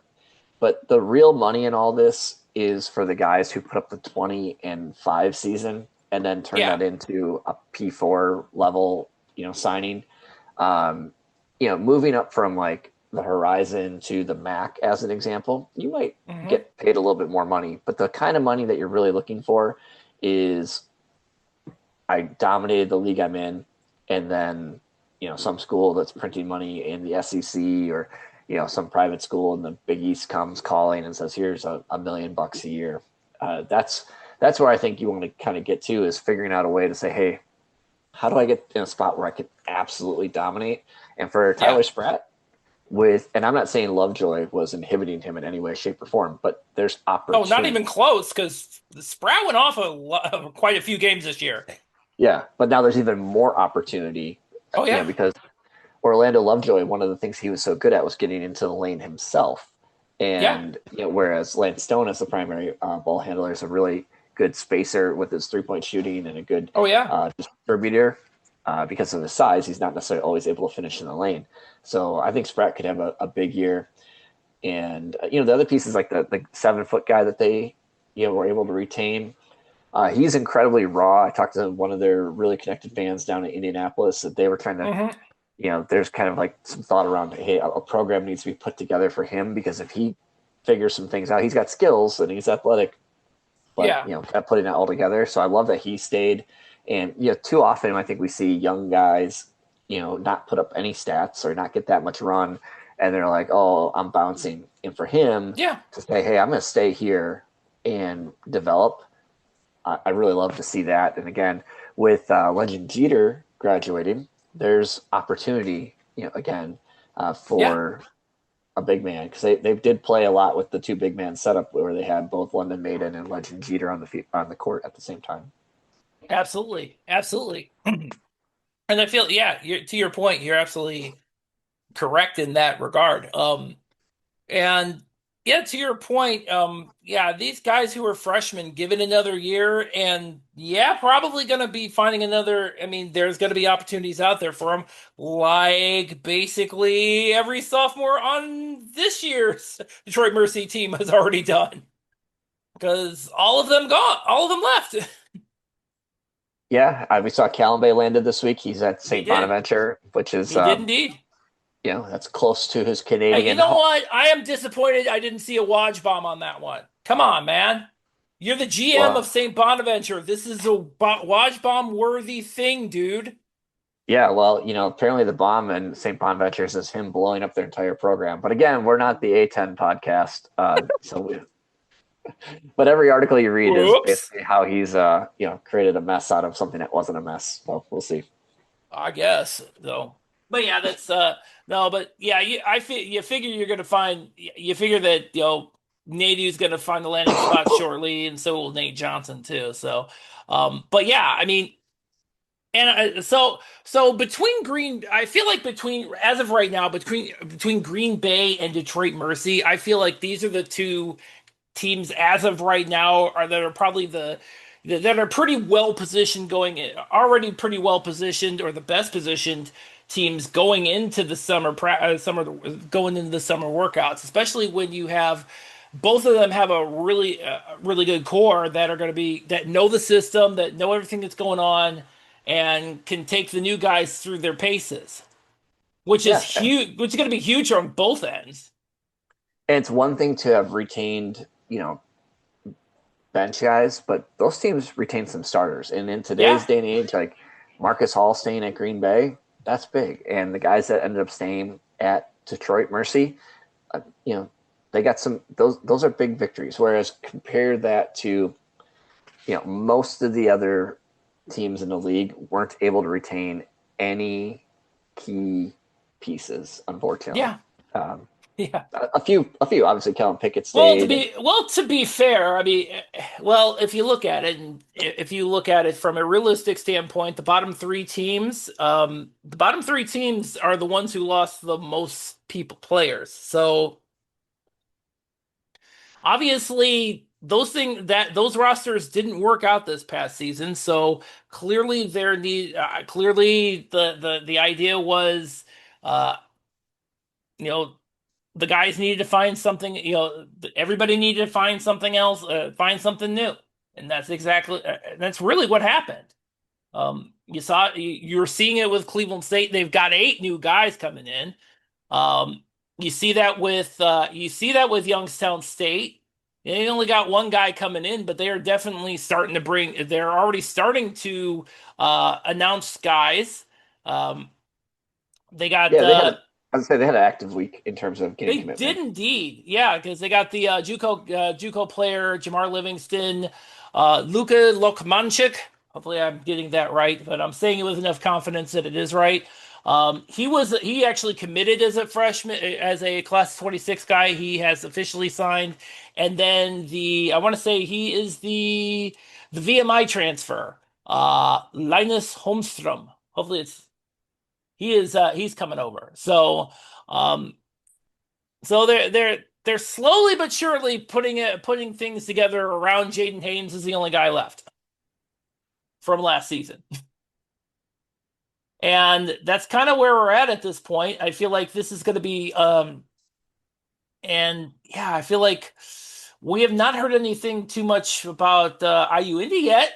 but the real money in all this is for the guys who put up the 20-5 season and then turn Yeah. that into a P4 level, signing. Moving up from like the Horizon to the MAC as an example, you might get paid a little bit more money, but the kind of money that you're really looking for is I dominated the league I'm in, and then some school that's printing money in the SEC or some private school in the Big East comes calling and says, here's $1 million a year. That's where I think you want to kind of get to is figuring out a way to say, hey, how do I get in a spot where I can absolutely dominate? And for Tyler Spratt, and I'm not saying Lovejoy was inhibiting him in any way, shape, or form, but there's opportunity. Oh, not even close, because Spratt went off quite a few games this year. Yeah, but now there's even more opportunity. Oh, yeah. Because Orlando Lovejoy, one of the things he was so good at was getting into the lane himself. And whereas Lance Stone as the primary ball handler is a really good spacer with his three-point shooting and a good distributor. Because of his size, he's not necessarily always able to finish in the lane. So I think Spratt could have a big year. And, the other piece is like the 7-foot guy that they, were able to retain. He's incredibly raw. I talked to one of their really connected fans down in Indianapolis that they were trying to, there's kind of like some thought around, hey, a program needs to be put together for him because if he figures some things out, he's got skills and he's athletic, but, kind of putting that all together. So I love that he stayed. And, too often I think we see young guys, not put up any stats or not get that much run. And they're like, oh, I'm bouncing. And for him to say, hey, I'm going to stay here and develop, I really love to see that. And again, with Legend Jeter graduating, there's opportunity, again, Yeah, for a big man, because they did play a lot with the two big man setup where they had both London Maiden and Legend Jeter on the court at the same time. absolutely, absolutely. And I feel, yeah, to your point, you're absolutely correct in that regard. And yeah, to your point, yeah, these guys who are freshmen, given another year, and yeah, probably going to be finding another. I mean, there's going to be opportunities out there for them, like basically every sophomore on this year's Detroit Mercy team has already done, because all of them gone, all of them left. Yeah, we saw Callum Bay landed this week. He's at He St. did. Bonaventure, which is He did indeed. that's close to his Hey, you Canadian know home. what? I am disappointed I didn't see a Waj bomb on that one. Come on, man. You're the GM of Well, St. Bonaventure. This is a Waj bomb worthy thing, dude. yeah, well, apparently the bomb in St. Bonaventure's is him blowing up their entire program. But again, we're not the A10 podcast, but every article you read is Whoops. basically how he's created a mess out of something that wasn't a mess. So we'll see. I guess though. But yeah, that's no, but yeah, you figure you're gonna find you figure that Nadeau's gonna find the landing spot shortly, and so will Nate Johnson too. So, but yeah, I mean. And so between Green, I feel like between as of right now between Green Bay and Detroit Mercy, I feel like these are the two teams as of right now are that are probably that are pretty well positioned already pretty well positioned or the best positioned teams going into the summer going into the summer workouts, especially when you have both of them have a really good core that are going to be that know the system, that know everything that's going on, and can take the new guys through their paces, which is Yeah, huge, which is going to be huge on both ends. and it's one thing to have retained, bench guys, but those teams retain some starters. And in Yeah, today's day and age, like Marcus Hall staying at Green Bay, that's big. And the guys that ended up staying at Detroit Mercy, you know, they got some those are big victories. Whereas compare that to most of the other teams in the league weren't able to retain any key pieces, unfortunately. yeah, Um, yeah. a few. Obviously, Kellen Pickett Well, to stayed, and be well, to be fair, I mean, well, if you look at it, and if you look at it from a realistic standpoint, the bottom three teams are the ones who lost the most players. So obviously, those rosters didn't work out this past season. So clearly the idea was, uh, you know, the guys needed to find something, everybody needed to find something else, find something new. And that's really what happened. You're seeing it with Cleveland State. They've got 8 new guys coming in. Um, you see that with Youngstown State. They only got one guy coming in, but they are definitely they're already starting to announce guys. Um, they got yeah, I would say they had an active week in terms of getting They did commitment. indeed, yeah, because they got the JUCO player Jamar Livingston, Luka Lokmanchik. Hopefully, I'm getting that right, but I'm saying it with enough confidence that it is right. He actually committed as a freshman, as a class 26 guy. He has officially signed, and then I want to say he is the VMI transfer, Linus Holmstrom. Hopefully, he's coming over. Um, so they're slowly but surely putting things together around Jaden Haynes is the only guy left from last season. And that's kind of where we're at this point. I feel like this is going to be and yeah, I feel like we have not heard anything too much about IU Indy yet.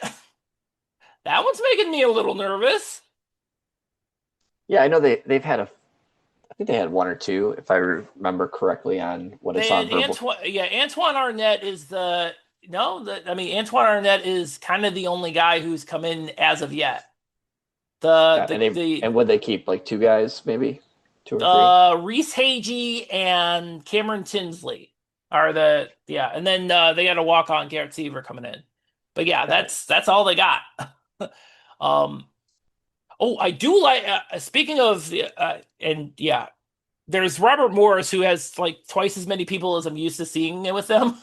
That one's making me a little nervous. Yeah, I know they've had I think they had one or two, if I remember correctly, on what I They saw had on Verbal. Antoine Arnett is the no, I mean Antoine Arnett is kind of the only guy who's come in as of yet. The Yeah, the the would they keep like two guys, maybe two or three? Reese Hagee and Cameron Tinsley are and then they got a walk on Garrett Seaver coming in. But yeah, Got it. that's all they got. Um, oh, I do like speaking of and yeah, there's Robert Morris, who has like twice as many people as I'm used to seeing with them.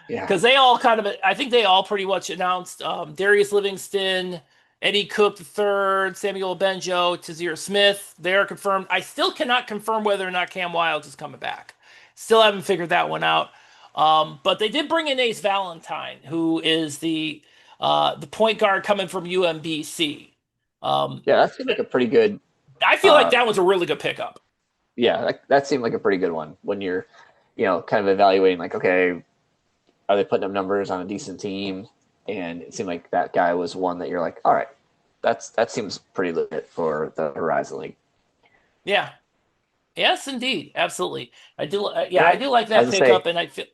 Yeah. Because they all kind of, I think they all pretty much announced Darius Livingston, Eddie Cook III, Samuel Benjo, Tazir Smith. They're confirmed. I still cannot confirm whether or not Cam Wilds is coming back. Still haven't figured that one out. But they did bring in Ace Valentine, who is the point guard coming from UMBC. Yeah, that seemed like a pretty good. I feel like Uh, that was a really good pickup. yeah, that seemed like a pretty good one when you're, kind of evaluating like, okay, are they putting up numbers on a decent team? And it seemed like that guy was one that you're like, all right, that seems pretty legit for the Horizon League. Yeah. Yes, indeed. Absolutely. I do. And I do like that as I say, pickup, and I feel.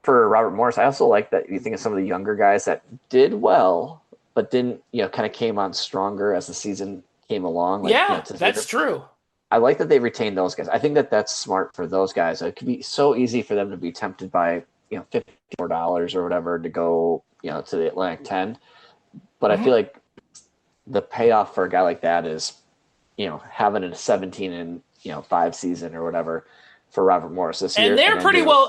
for Robert Morris, I also like that you think of some of the younger guys that did well, but didn't, kind of came on stronger as the season came along. Like, Yeah, to that's true. I like that they retained those guys. I think that that's smart for those guys. It could be so easy for them to be tempted by, $54 or whatever to go, to the Atlantic 10. But I feel Mhm. like the payoff for a guy like that is, having a 17 and, 5 season or whatever for Robert Morris this And year. And they're then pretty do, well,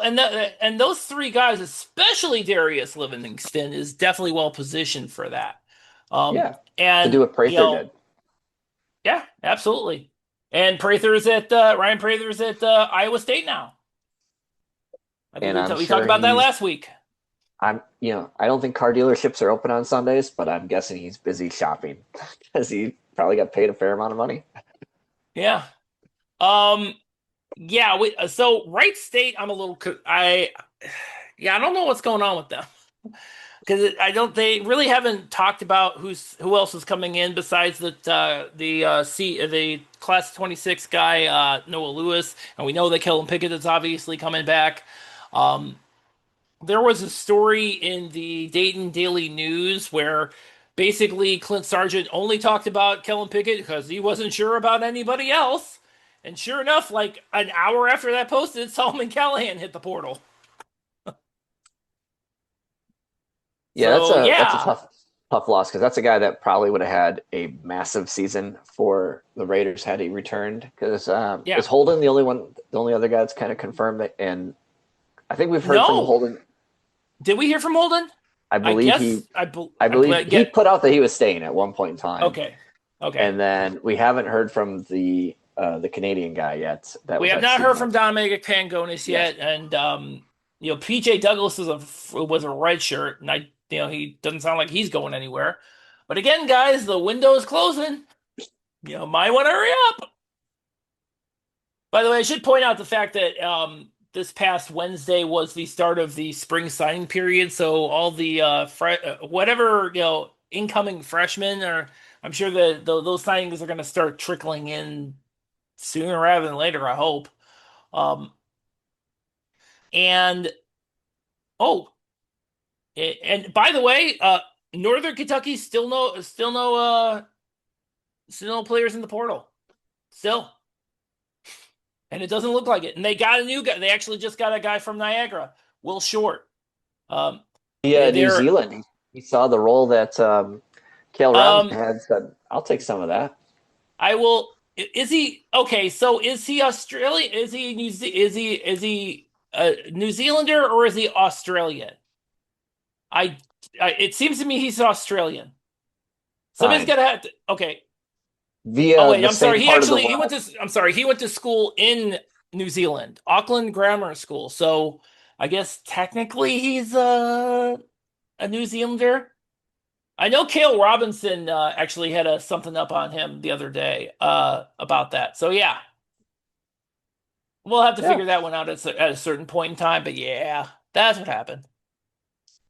and those three guys, especially Darius Livingston, is definitely well positioned for that. yeah, to And do what Prather did. yeah, absolutely. And Prather's at Ryan Prather's at Iowa State now. I think And I'm we talked sure about that last week. I don't think car dealerships are open on Sundays, but I'm guessing he's busy shopping because he probably got paid a fair amount of money. Yeah. Um. Yeah. So Wright State, I'm a little. Yeah, I don't know what's going on with them. Because I don't, they really haven't talked about who else is coming in besides the class 26 guy, Noah Lewis, and we know that Kellen Pickett is obviously coming back. Um, there was a story in the Dayton Daily News where basically Clint Sargent only talked about Kellen Pickett because he wasn't sure about anybody else. And sure enough, like an hour after that posted, Solomon Callahan hit the portal. Yeah, that's So a yeah, tough loss because that's a guy that probably would have had a massive season for the Raiders had he returned. Because yeah. is Holden the only other guy that's kind of confirmed that? And I think we've heard from No, Holden. did we hear from Holden? I I believe guess he I believe I he get put out that he was staying at one point in time, okay. Okay. and then we haven't heard from the Canadian guy yet. That We was have at not heard Seattle. from Dominic Pangonis Yes. yet, and PJ Douglas was a red shirt, and he doesn't sound like he's going anywhere. But again, guys, the window is closing. Might want to hurry up. By the way, I should point out the fact that this past Wednesday was the start of the spring signing period, so all the whatever incoming freshmen are, I'm sure that those signings are going to start trickling in sooner rather than later. I hope. Um, and oh, and by the way, Northern Kentucky still no players in the portal, still, and it doesn't look like it. And they got a new guy. They actually just got a guy from Niagara, Will Short. Um, Yeah, New they're Zealand. He saw the role that Cale Robinson um, had. Said, "I'll take some of that." I will. Is he okay? So is he Australian? Is he is he a New Zealander or is he Australian? I, it seems to me he's Australian. Somebody's Fine. got to have to. Okay. Oh Via wait, the I'm sorry. same part of the world. I'm sorry. He went to school in New Zealand, Auckland Grammar School. So I guess technically he's a New Zealander. I know Cale Robinson actually had something up on him the other day about that. So yeah, we'll have to Yeah, figure that one out at a certain point in time. But yeah, that's what happened.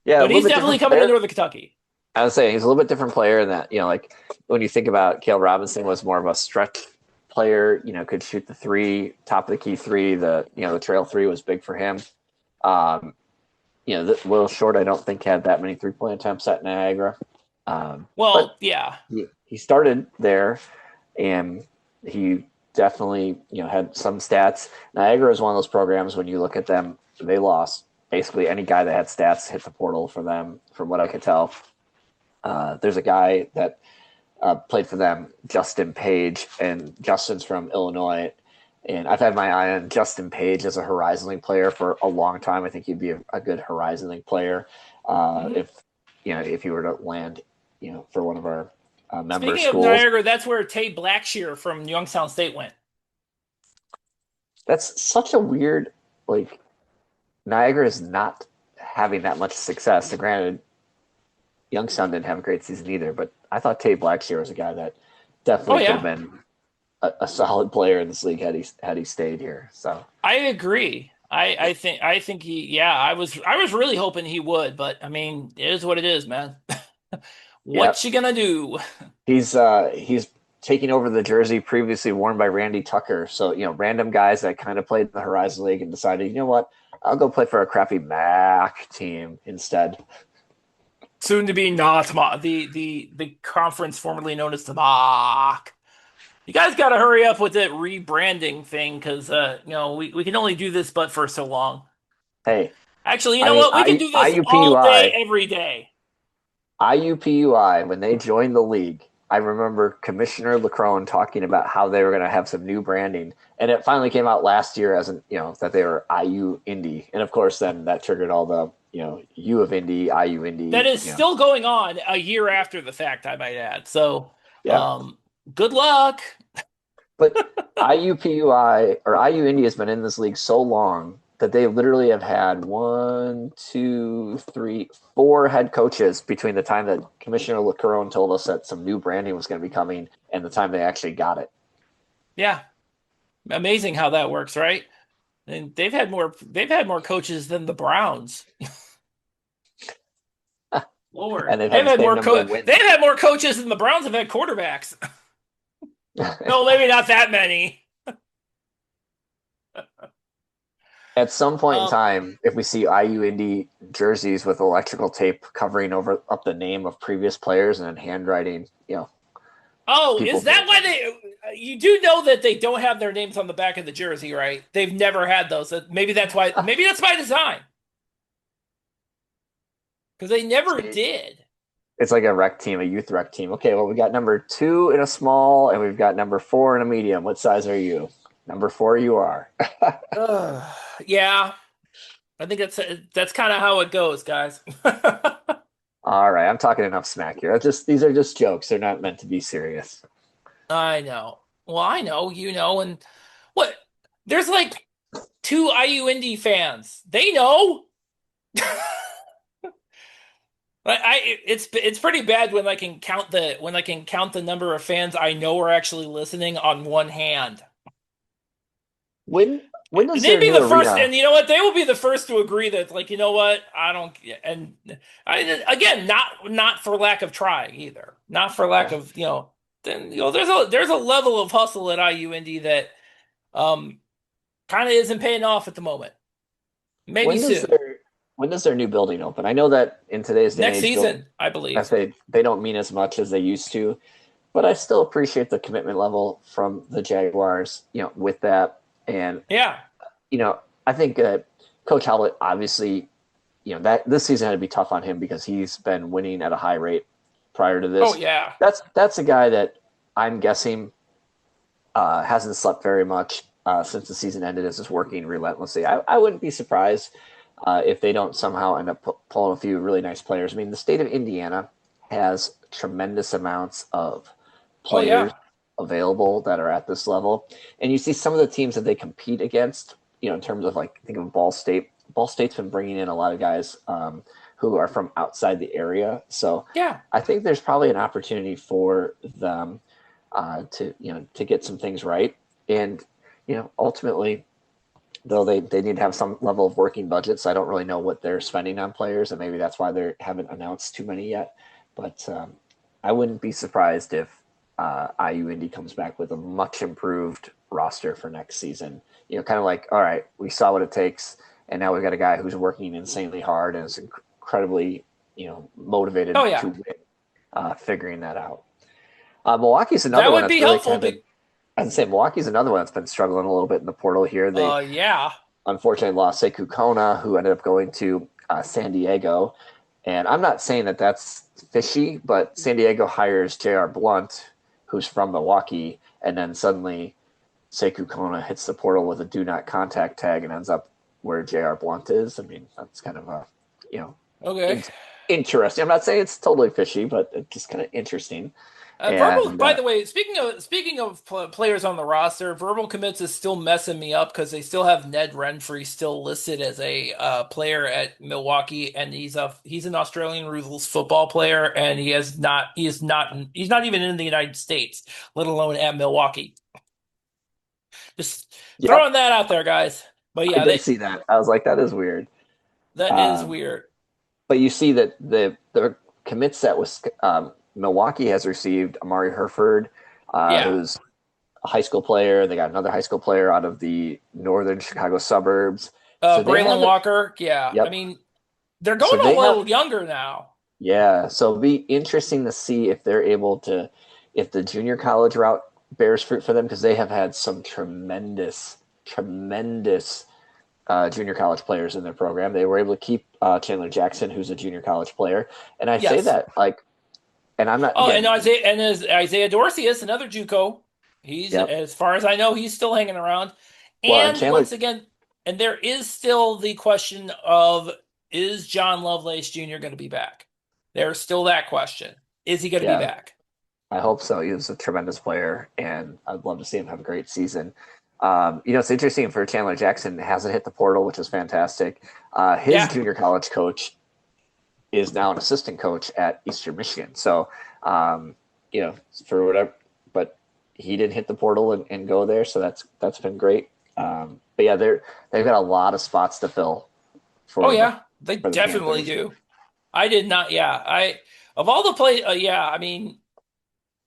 yeah, a But little he's bit definitely different coming to player. Northern Kentucky. I would say he's a little bit different player in that, like when you think about Cale Robinson was more of a stretch player, could shoot the three, top of the key three, the trail three was big for him. Um, Will Short, I don't think had that many 3-point attempts at Niagara. But Well, yeah. he started there and he definitely, had some stats. Niagara is one of those programs when you look at them, they lost basically any guy that had stats hit the portal for them, from what I could tell. There's a guy that played for them, Justin Page, and Justin's from Illinois. And I've had my eye on Justin Page as a Horizon League player for a long time. I think he'd be a good Horizon League player Mhm. if you were to land, for one of our member Speaking of schools. Niagara, that's where Tay Blackshear from Youngstown State went. That's such a weird, like, Niagara is not having that much success. And granted, Youngstown didn't have a great season either, but I thought Tay Blackshear was a guy that Oh definitely could have yeah, been a solid player in this league had he stayed here. So I agree. I think he yeah, I was really hoping he would, but I mean, it is what it is, man. yeah, What you gonna do? he's taking over the jersey previously worn by Randy Tucker. So random guys that kind of played in the Horizon League and decided, you know what, I'll go play for a crappy MAC team instead. Soon to be not the conference formerly known as the MOC. You guys got to hurry up with that rebranding thing because we can only do this but for so long. Hey, Actually, you I know mean, what? We can do this all day, IUPUI every day. IUPUI, when they joined the league, I remember Commissioner Lacrone talking about how they were going to have some new branding, and it finally came out last year as that they were IU Indy, and of course then that triggered all the U of Indy, IU That Indy, is still going on a year after the fact, I might add. So, yeah. um, good luck. But IUPUI or IU Indy has been in this league so long that they literally have had one, two, three, four head coaches between the time that Commissioner Lacrone told us that some new branding was going to be coming and the time they actually got it. Yeah, amazing how that works, right? And they've had more coaches than the Browns. Lord, And they've had the same number of they've wins. had more coaches than the Browns have had quarterbacks. No, maybe not that many. At some point in Um, time, if we see IU Indy jerseys with electrical tape covering over up the name of previous players and then handwriting, oh, is people's that names why on it. you do know that they don't have their names on the back of the jersey, right? They've never had those. Maybe that's why. Maybe that's by design because they never See, did. it's like a rec team, a youth rec team. Okay, well, we got number 2 in a small, and we've got number 4 in a medium. What size are you? Number 4, you are. Ugh, yeah, I think that's kind of how it goes, guys. All right, I'm talking enough smack here. These are just jokes. They're not meant to be serious. I know. Well, I know, and what? There's like two IU Indy fans. They know. It's pretty bad when I can count the number of fans I know are actually listening on one hand. When And does they'd their be new the first, arena? and you know what? They will be the first to agree that, like, you know what? I don't, and again, not for lack of trying either, not for lack Yeah. of, then there's a level of hustle at IU Indy that um kind of isn't paying off at the moment. Maybe When does soon, their new building open? I know that in today's day and next age, building season, I I believe. say they don't mean as much as they used to, but I still appreciate the commitment level from the Jaguars, with that. And Yeah. I think Coach Howlett obviously, that this season had to be tough on him because he's been winning at a high rate prior to Oh this. yeah. That's a guy that I'm guessing hasn't slept very much since the season ended, is just working relentlessly. I wouldn't be surprised if they don't somehow end up pulling a few really nice players. I mean, the state of Indiana has tremendous amounts of Oh players yeah. available that are at this level, and you see some of the teams that they compete against. In terms of, like, think of Ball State. Ball State's been bringing in a lot of guys who are from outside the area, so Yeah. I think there's probably an opportunity for them to get some things right, and ultimately, though they need to have some level of working budgets. I don't really know what they're spending on players, and maybe that's why they haven't announced too many yet. But I wouldn't be surprised if IU Indy comes back with a much improved roster for next season. Kind of like, all right, we saw what it takes, and now we've got a guy who's working insanely hard and is incredibly motivated Oh to yeah. win, figuring that out. Milwaukee's another That one would that's be really helpful. kind of, I'd say Milwaukee's another one that's been struggling a little bit in the portal here. They Yeah. unfortunately lost Sekou Kona, who ended up going to San Diego. And I'm not saying that that's fishy, but San Diego hires J.R. Blunt, who's from Milwaukee, and then suddenly Sekou Kona hits the portal with a do not contact tag and ends up where J.R. Blunt is. I mean, that's kind of a, you know, Okay. in- interesting. I'm not saying it's totally fishy, but it's just kind of interesting. Verbal, And by the way, speaking of players on the roster, verbal commits is still messing me up because they still have Ned Renfree still listed as a player at Milwaukee, and he's an Australian rules football player, and he's not even in the United States, let alone at Milwaukee. Just yep, throwing that out there, guys. But I yeah, did see that. I was like, that is weird. that is Um, weird. but you see that the commit set was Milwaukee has received Amari Herford, Yeah. who's a high school player. They got another high school player out of the northern Chicago suburbs. So they Braylon have it. Walker. Yeah. I Yep. mean, they're So going a they have, little younger now. yeah. So it'll be interesting to see if they're able to, if the junior college route bears fruit for them, because they have had some tremendous junior college players in their program. They were able to keep Chandler Jackson, who's a junior college player. And I say Yes. that like, and I'm not, Oh, and again, Isaiah Dorsey is another JUCO. He's, yep. as far as I know, he's still hanging around. Well, and And Chandler, once again, and there is still the question of, is John Lovelace Jr. going to be back? There's still that question. Is he going to be yeah, back? I hope so. He was a tremendous player, and I'd love to see him have a great season. It's interesting for Chandler Jackson hasn't hit the portal, which is fantastic. His Yeah. junior college coach is now an assistant coach at Eastern Michigan. So, um, for whatever, but he didn't hit the portal and go there, so that's been great. But yeah, they've got a lot of spots to fill Oh, for the yeah. They for the definitely Panthers. do. I did not. Yeah. Of all the play, yeah, I mean,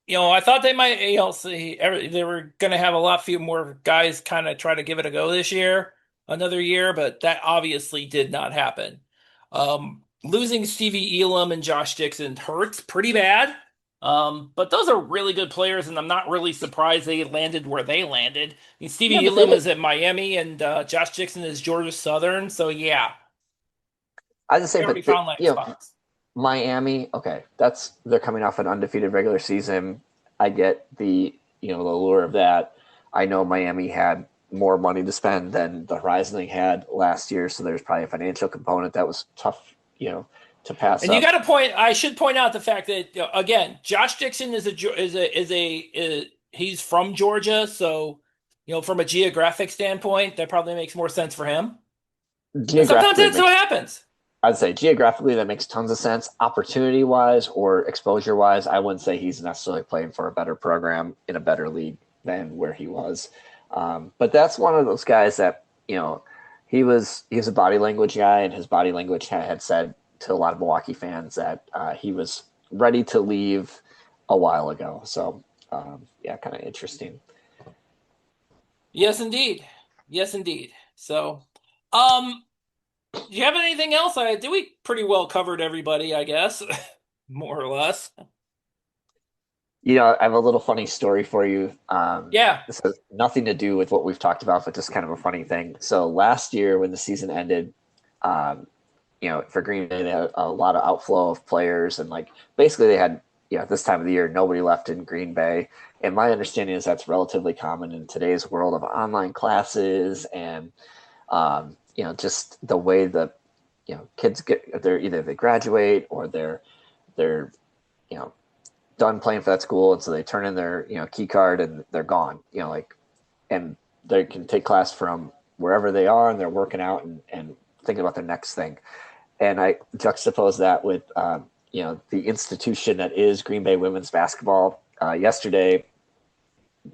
I thought they might, they were going to have a lot few more guys kind of try to give it a go this year, another year, but that obviously did not happen. Losing Stevie Elam and Josh Dixon hurts pretty bad. But those are really good players, and I'm not really surprised they landed where they landed. I mean, Yeah, Stevie but they Elam did. is at Miami, and Josh Dixon is Georgia Southern, so yeah, I just say, they already but found like spots. Miami, okay, they're coming off an undefeated regular season. I get the allure of that. I know Miami had more money to spend than the Horizon League had last year, so there's probably a financial component that was tough, to pass And you got up. to point. I should point out the fact that again, Josh Dixon he's from Georgia, so from a geographic standpoint, that probably makes more sense for him. And sometimes Geographically, it that's what makes happens. I'd say geographically that makes tons of sense. Opportunity wise or exposure wise, I wouldn't say he's necessarily playing for a better program in a better league than where he was. But that's one of those guys that he was a body language guy, and his body language had said to a lot of Milwaukee fans that he was ready to leave a while ago. So yeah, kind of interesting. Yes, indeed. Yes, indeed. So, um, do you have anything else? We pretty well covered everybody, I guess, more or less. I have a little funny story for you. Yeah. This has nothing to do with what we've talked about, but just kind of a funny thing. So last year, when the season ended, um, for Green Bay, they had a lot of outflow of players, and like basically they had, this time of the year, nobody left in Green Bay. And my understanding is that's relatively common in today's world of online classes and, just the way the, kids they're either they graduate or they're, you know, done playing for that school, and so they turn in their key card and they're gone. And they can take class from wherever they are, and they're working out and thinking about their next thing. And I juxtapose that with the institution that is Green Bay women's basketball. Yesterday,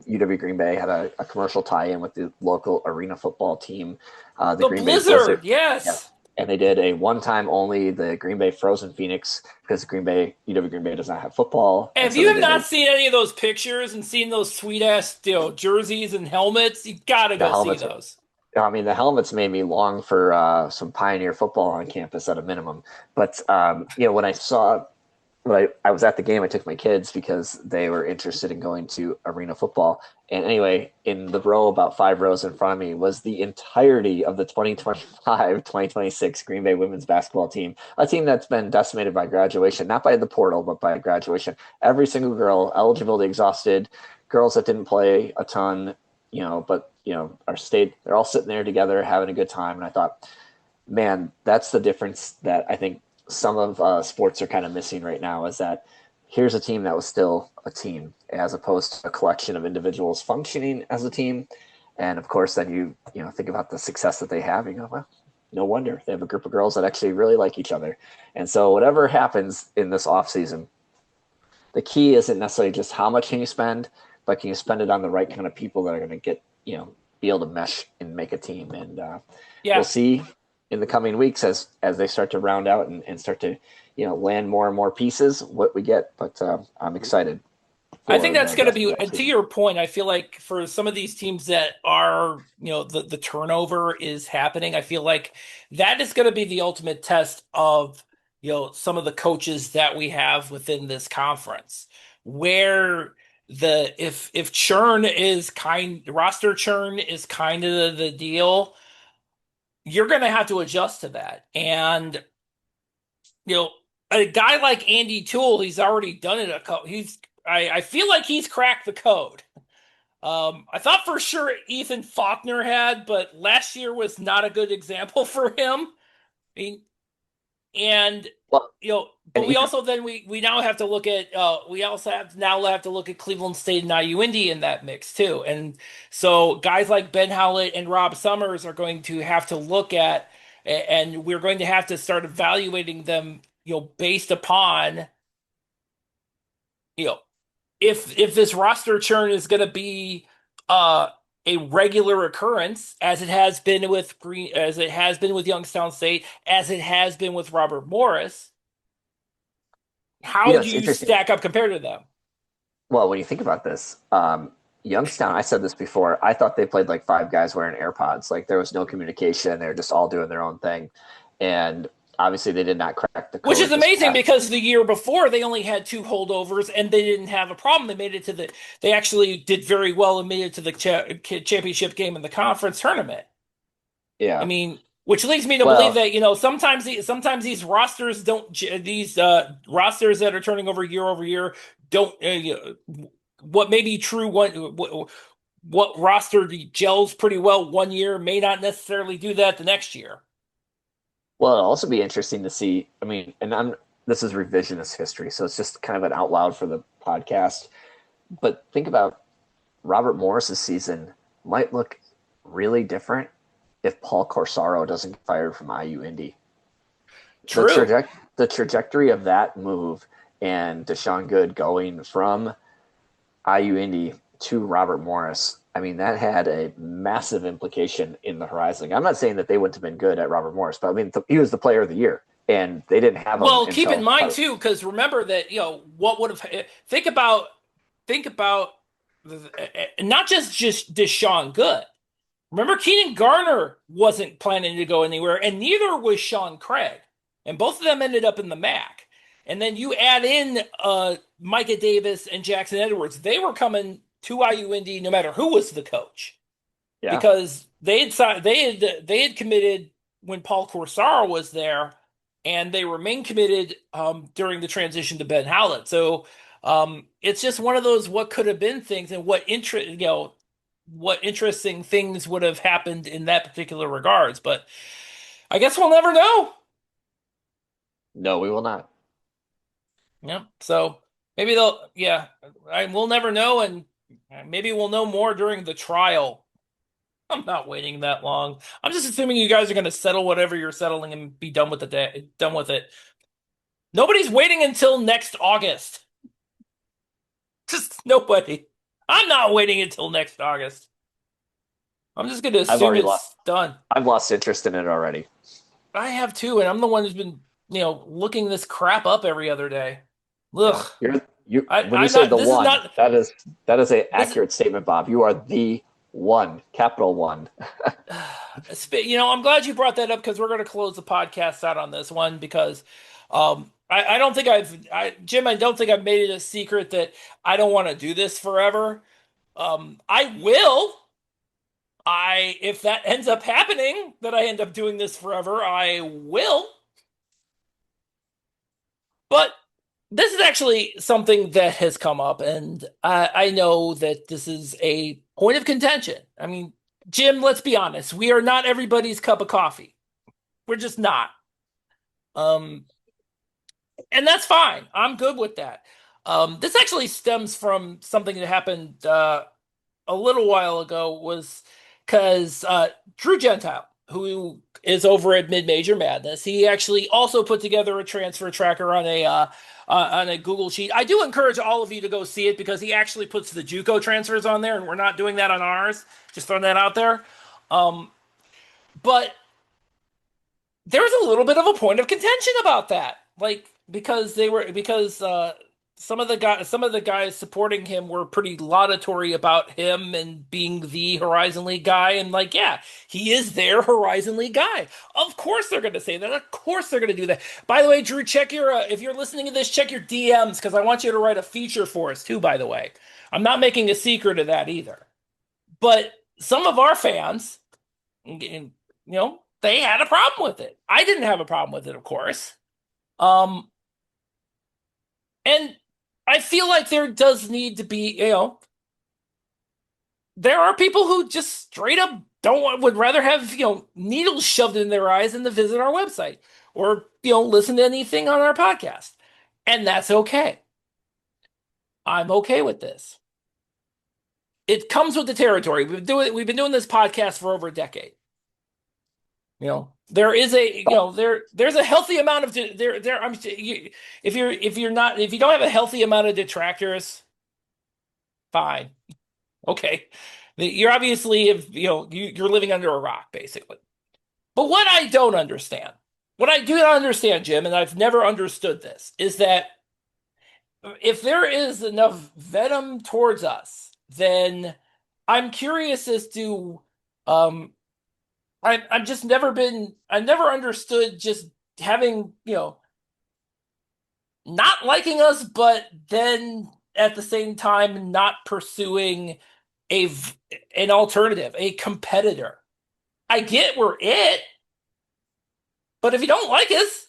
UW Green Bay had a commercial tie-in with the local arena football team, the The Green Bay Blizzard. Blizzard, Yeah, yes. and they did a one-time only the Green Bay Frozen Phoenix because UW Green Bay does not have football, and If so you they have did not seen any of those pictures and seen those sweet ass, jerseys and helmets, you gotta the go see helmets. those. I mean, the helmets made me long for some Pioneer football on campus at a minimum. But when I was at the game, I took my kids because they were interested in going to arena football. And anyway, in the row about 5 rows in front of me was the entirety of the 2025-2026 Green Bay women's basketball team, a team that's been decimated by graduation, not by the portal, but by graduation. Every single girl, eligibility exhausted, girls that didn't play a ton, but our state, they're all sitting there together having a good time. And I thought, man, that's the difference that I think some of sports are kind of missing right now, is that here's a team that was still a team as opposed to a collection of individuals functioning as a team. And of course, then you think about the success that they have. You go, well, no wonder they have a group of girls that actually really like each other. And so whatever happens in this off season, the key isn't necessarily just how much can you spend, but can you spend it on the right kind of people that are going to get, be able to mesh and make a team. And we'll Yeah. see in the coming weeks as they start to round out and start to, land more and more pieces what we get. But I'm excited I for think the that's going to rest of be, the and to offseason. your point, I feel like for some of these teams that are, the turnover is happening, I feel like that is going to be the ultimate test of, some of the coaches that we have within this conference, where if churn is roster churn is kind of the deal, you're going to have to adjust to that. And, you know, a guy like Andy Toole, he's already done it I feel like he's cracked the code. I thought for sure Ethan Faulkner had, but last year was not a good example for him. I mean, and Well, but and we Ethan, also then we now have to look at we also have to look at Cleveland State and IU Indy in that mix too. And so guys like Ben Howlett and Rob Summers are going to have to look at, and we're going to have to start evaluating them, based upon, you know, if this roster churn is going to be uh, a regular occurrence, as it has been with as it has been with Youngstown State, as it has been with Robert Morris, how do it's you interesting. stack up compared to them? Well, when you think about this, Youngstown, I said this before, I thought they played like five guys wearing AirPods. Like there was no communication. They were just all doing their own thing. And obviously they did not crack the Which is code this amazing past. because the year before they only had two holdovers and they didn't have a problem. They actually did very well and made it to the championship game in the conference tournament. I Yeah. mean, which leads me to believe Well, that, sometimes these rosters don't these rosters that are turning over year don't what may be true what roster gels pretty well one year may not necessarily do that the next year. well, it'll also be interesting to see. I mean, and this is revisionist history, so it's just kind of an out loud for the podcast. But think about Robert Morris's season might look really different if Paul Corsaro doesn't get fired from IU Indy. the True. traje- the trajectory of that move and Deshaun Good going from IU Indy to Robert Morris, I mean, that had a massive implication in the horizon. I'm not saying that they wouldn't have been good at Robert Morris, but I mean, he was the player of the year, and they didn't have him Well, keep in until mind too, because remember that what would have think about not just Deshaun Good. Remember, Keenan Garner wasn't planning to go anywhere, and neither was Sean Craig, and both of them ended up in the MAC. And then you add in Micah Davis and Jackson Edwards; they were coming to IU Indy no matter who was the coach, yeah. because they had committed when Paul Corsaro was there, and they remained committed during the transition to Ben Howlett. So it's just one of those what could have been things, and what interesting things would have happened in that particular regards. But I guess we'll never know. No, we will not. Yeah. So maybe we'll never know, and maybe we'll know more during the trial. I'm not waiting that long. I'm just assuming you guys are going to settle whatever you're settling and be done with the day, done with it. Nobody's waiting until next August. Just nobody. I'm not waiting until next August. I'm just going to I've assume already lost. it's done. I've lost interest in it already. I have too, and I'm the one who's been, looking this crap up every other day. Yeah, Ugh. you when you I'm say not. the This is one, not. that is a This. accurate statement, Bob. You are the one, capital one. I'm glad you brought that up because we're going to close the podcast out on this one because, I don't think Jim, I don't think I've made it a secret that I don't want to do this forever. I will. If that ends up happening, that I end up doing this forever, I will. But this is actually something that has come up, and I know that this is a point of contention. I mean, Jim, let's be honest. We are not everybody's cup of coffee. We're just not. Um, and that's fine. I'm good with that. This actually stems from something that happened a little while ago, was because Drew Gentile, who is over at Mid Major Madness, he actually also put together a transfer tracker on a Google sheet. I do encourage all of you to go see it because he actually puts the JUCO transfers on there, and we're not doing that on ours. Just throwing that out there. But there's a little bit of a point of contention about that, like because some of the guys supporting him were pretty laudatory about him and being the Horizon League guy, and like, yeah, he is their Horizon League guy. Of course they're going to say that. Of course they're going to do that. By the way, Drew, check your if you're listening to this, check your DMs because I want you to write a feature for us too. By the way, I'm not making a secret of that either. But some of our fans, they had a problem with it. I didn't have a problem with it, of course. Um, and I feel like there does need to be, there are people who just straight up would rather have, needles shoved in their eyes than to visit our website or, listen to anything on our podcast. And that's okay. I'm okay with this. It comes with the territory. We've been doing this podcast for over a decade. There is a there's a healthy amount of if you don't have a healthy amount of detractors, fine, okay, you're obviously you're living under a rock basically. But what I don't understand, what I do not understand, Jim, and I've never understood this, is that if there is enough venom towards us, then I'm curious as to I've never understood just having, not liking us, but then at the same time not pursuing a an alternative, a competitor. I get we're it, but if you don't like us,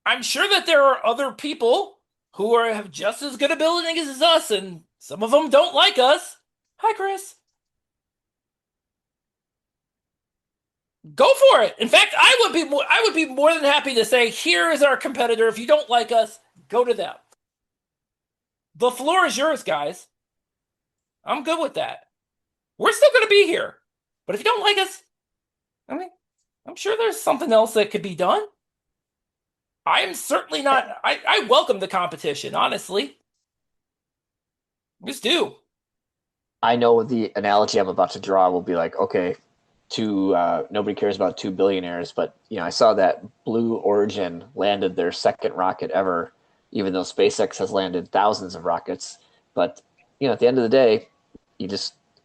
I'm sure that there are other people who have just as good abilities as us, and some of them don't like us. Hi, Chris. Go for it. In fact, I would be more than happy to say, here is our competitor. If you don't like us, go to them. The floor is yours, guys. I'm good with that. We're still going to be here. But if you don't like us, I mean, I'm sure there's something else that could be done. I am certainly not. I welcome the competition, honestly. Just do. I know the analogy I'm about to draw will be like, okay, nobody cares about two billionaires, but I saw that Blue Origin landed their second rocket ever, even though SpaceX has landed thousands of rockets. But at the end of the day,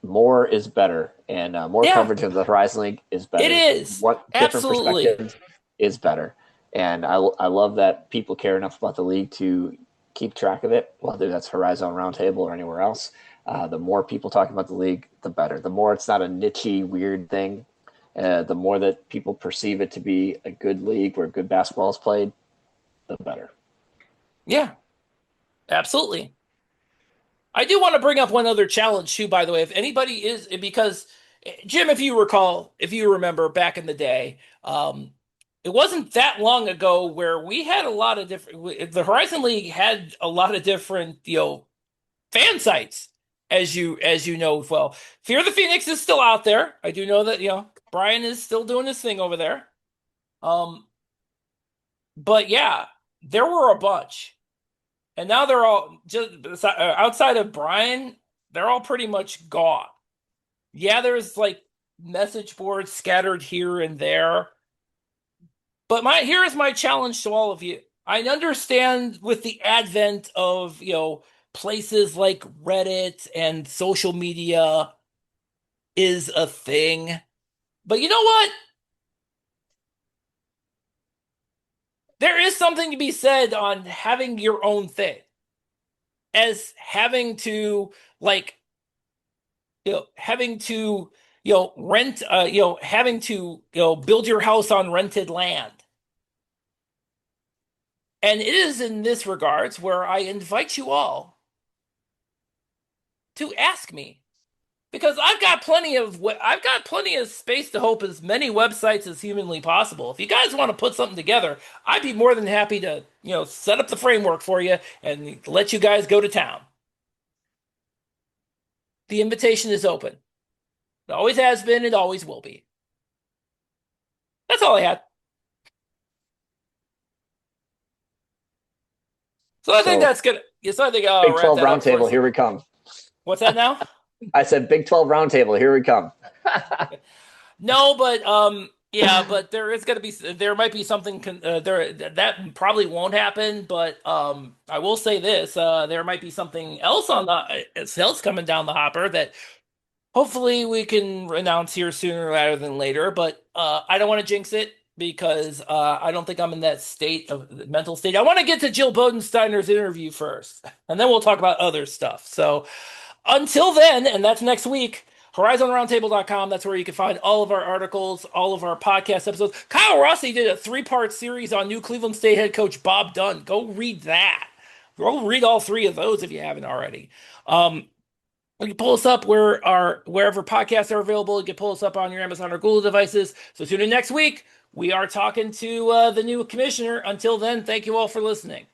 more is better, and more coverage of the Horizon League is better. It is. What different Absolutely. perspectives is better, and I love that people care enough about the league to keep track of it, whether that's Horizon Roundtable or anywhere else. The more people talking about the league, the better. The more it's not a niche-y, weird thing, the more that people perceive it to be a good league where good basketball is played, the better. Yeah, absolutely. I do want to bring up one other challenge too, by the way. If anybody is, because Jim, if you remember back in the day, it wasn't that long ago where we had a lot of different. The Horizon League had a lot of different, fan sites, as you know well. Fear the Phoenix is still out there. I do know that Brian is still doing his thing over there. But yeah, there were a bunch. And now they're all just outside of Brian, they're all pretty much gone. Yeah, there's like message boards scattered here and there. But here is my challenge to all of you. I understand with the advent of, places like Reddit and social media is a thing. But you know what? There is something to be said on having your own thing. As having to having to rent having to build your house on rented land. And it is in this regards where I invite you all to ask me Because I've got plenty of space to hope as many websites as humanly possible. If you guys want to put something together, I'd be more than happy to, set up the framework for you and let you guys go to town. The invitation is open. It always has been, it always will be. That's all I had. So I think So that's gonna. So I think Big I'll wrap 12 that up for roundtable, us. here we come. What's that now? I said Big 12 roundtable, here we come. No, but yeah, but there might be something there that probably won't happen. But I will say this: there might be something else else coming down the hopper that hopefully we can announce here sooner rather than later. But I don't want to jinx it because I don't think I'm in that mental state. I want to get to Jill Bodensteiner's interview first, and then we'll talk about other stuff. So until then, and that's next week, horizonroundtable.com. That's where you can find all of our articles, all of our podcast episodes. Kyle Rossi did a 3-part series on new Cleveland State head coach Bob Dunn. Go read that. Go read all 3 of those if you haven't already. You can pull us up wherever podcasts are available. You can pull us up on your Amazon or Google devices. So tune in next week. We are talking to the new commissioner. Until then, thank you all for listening.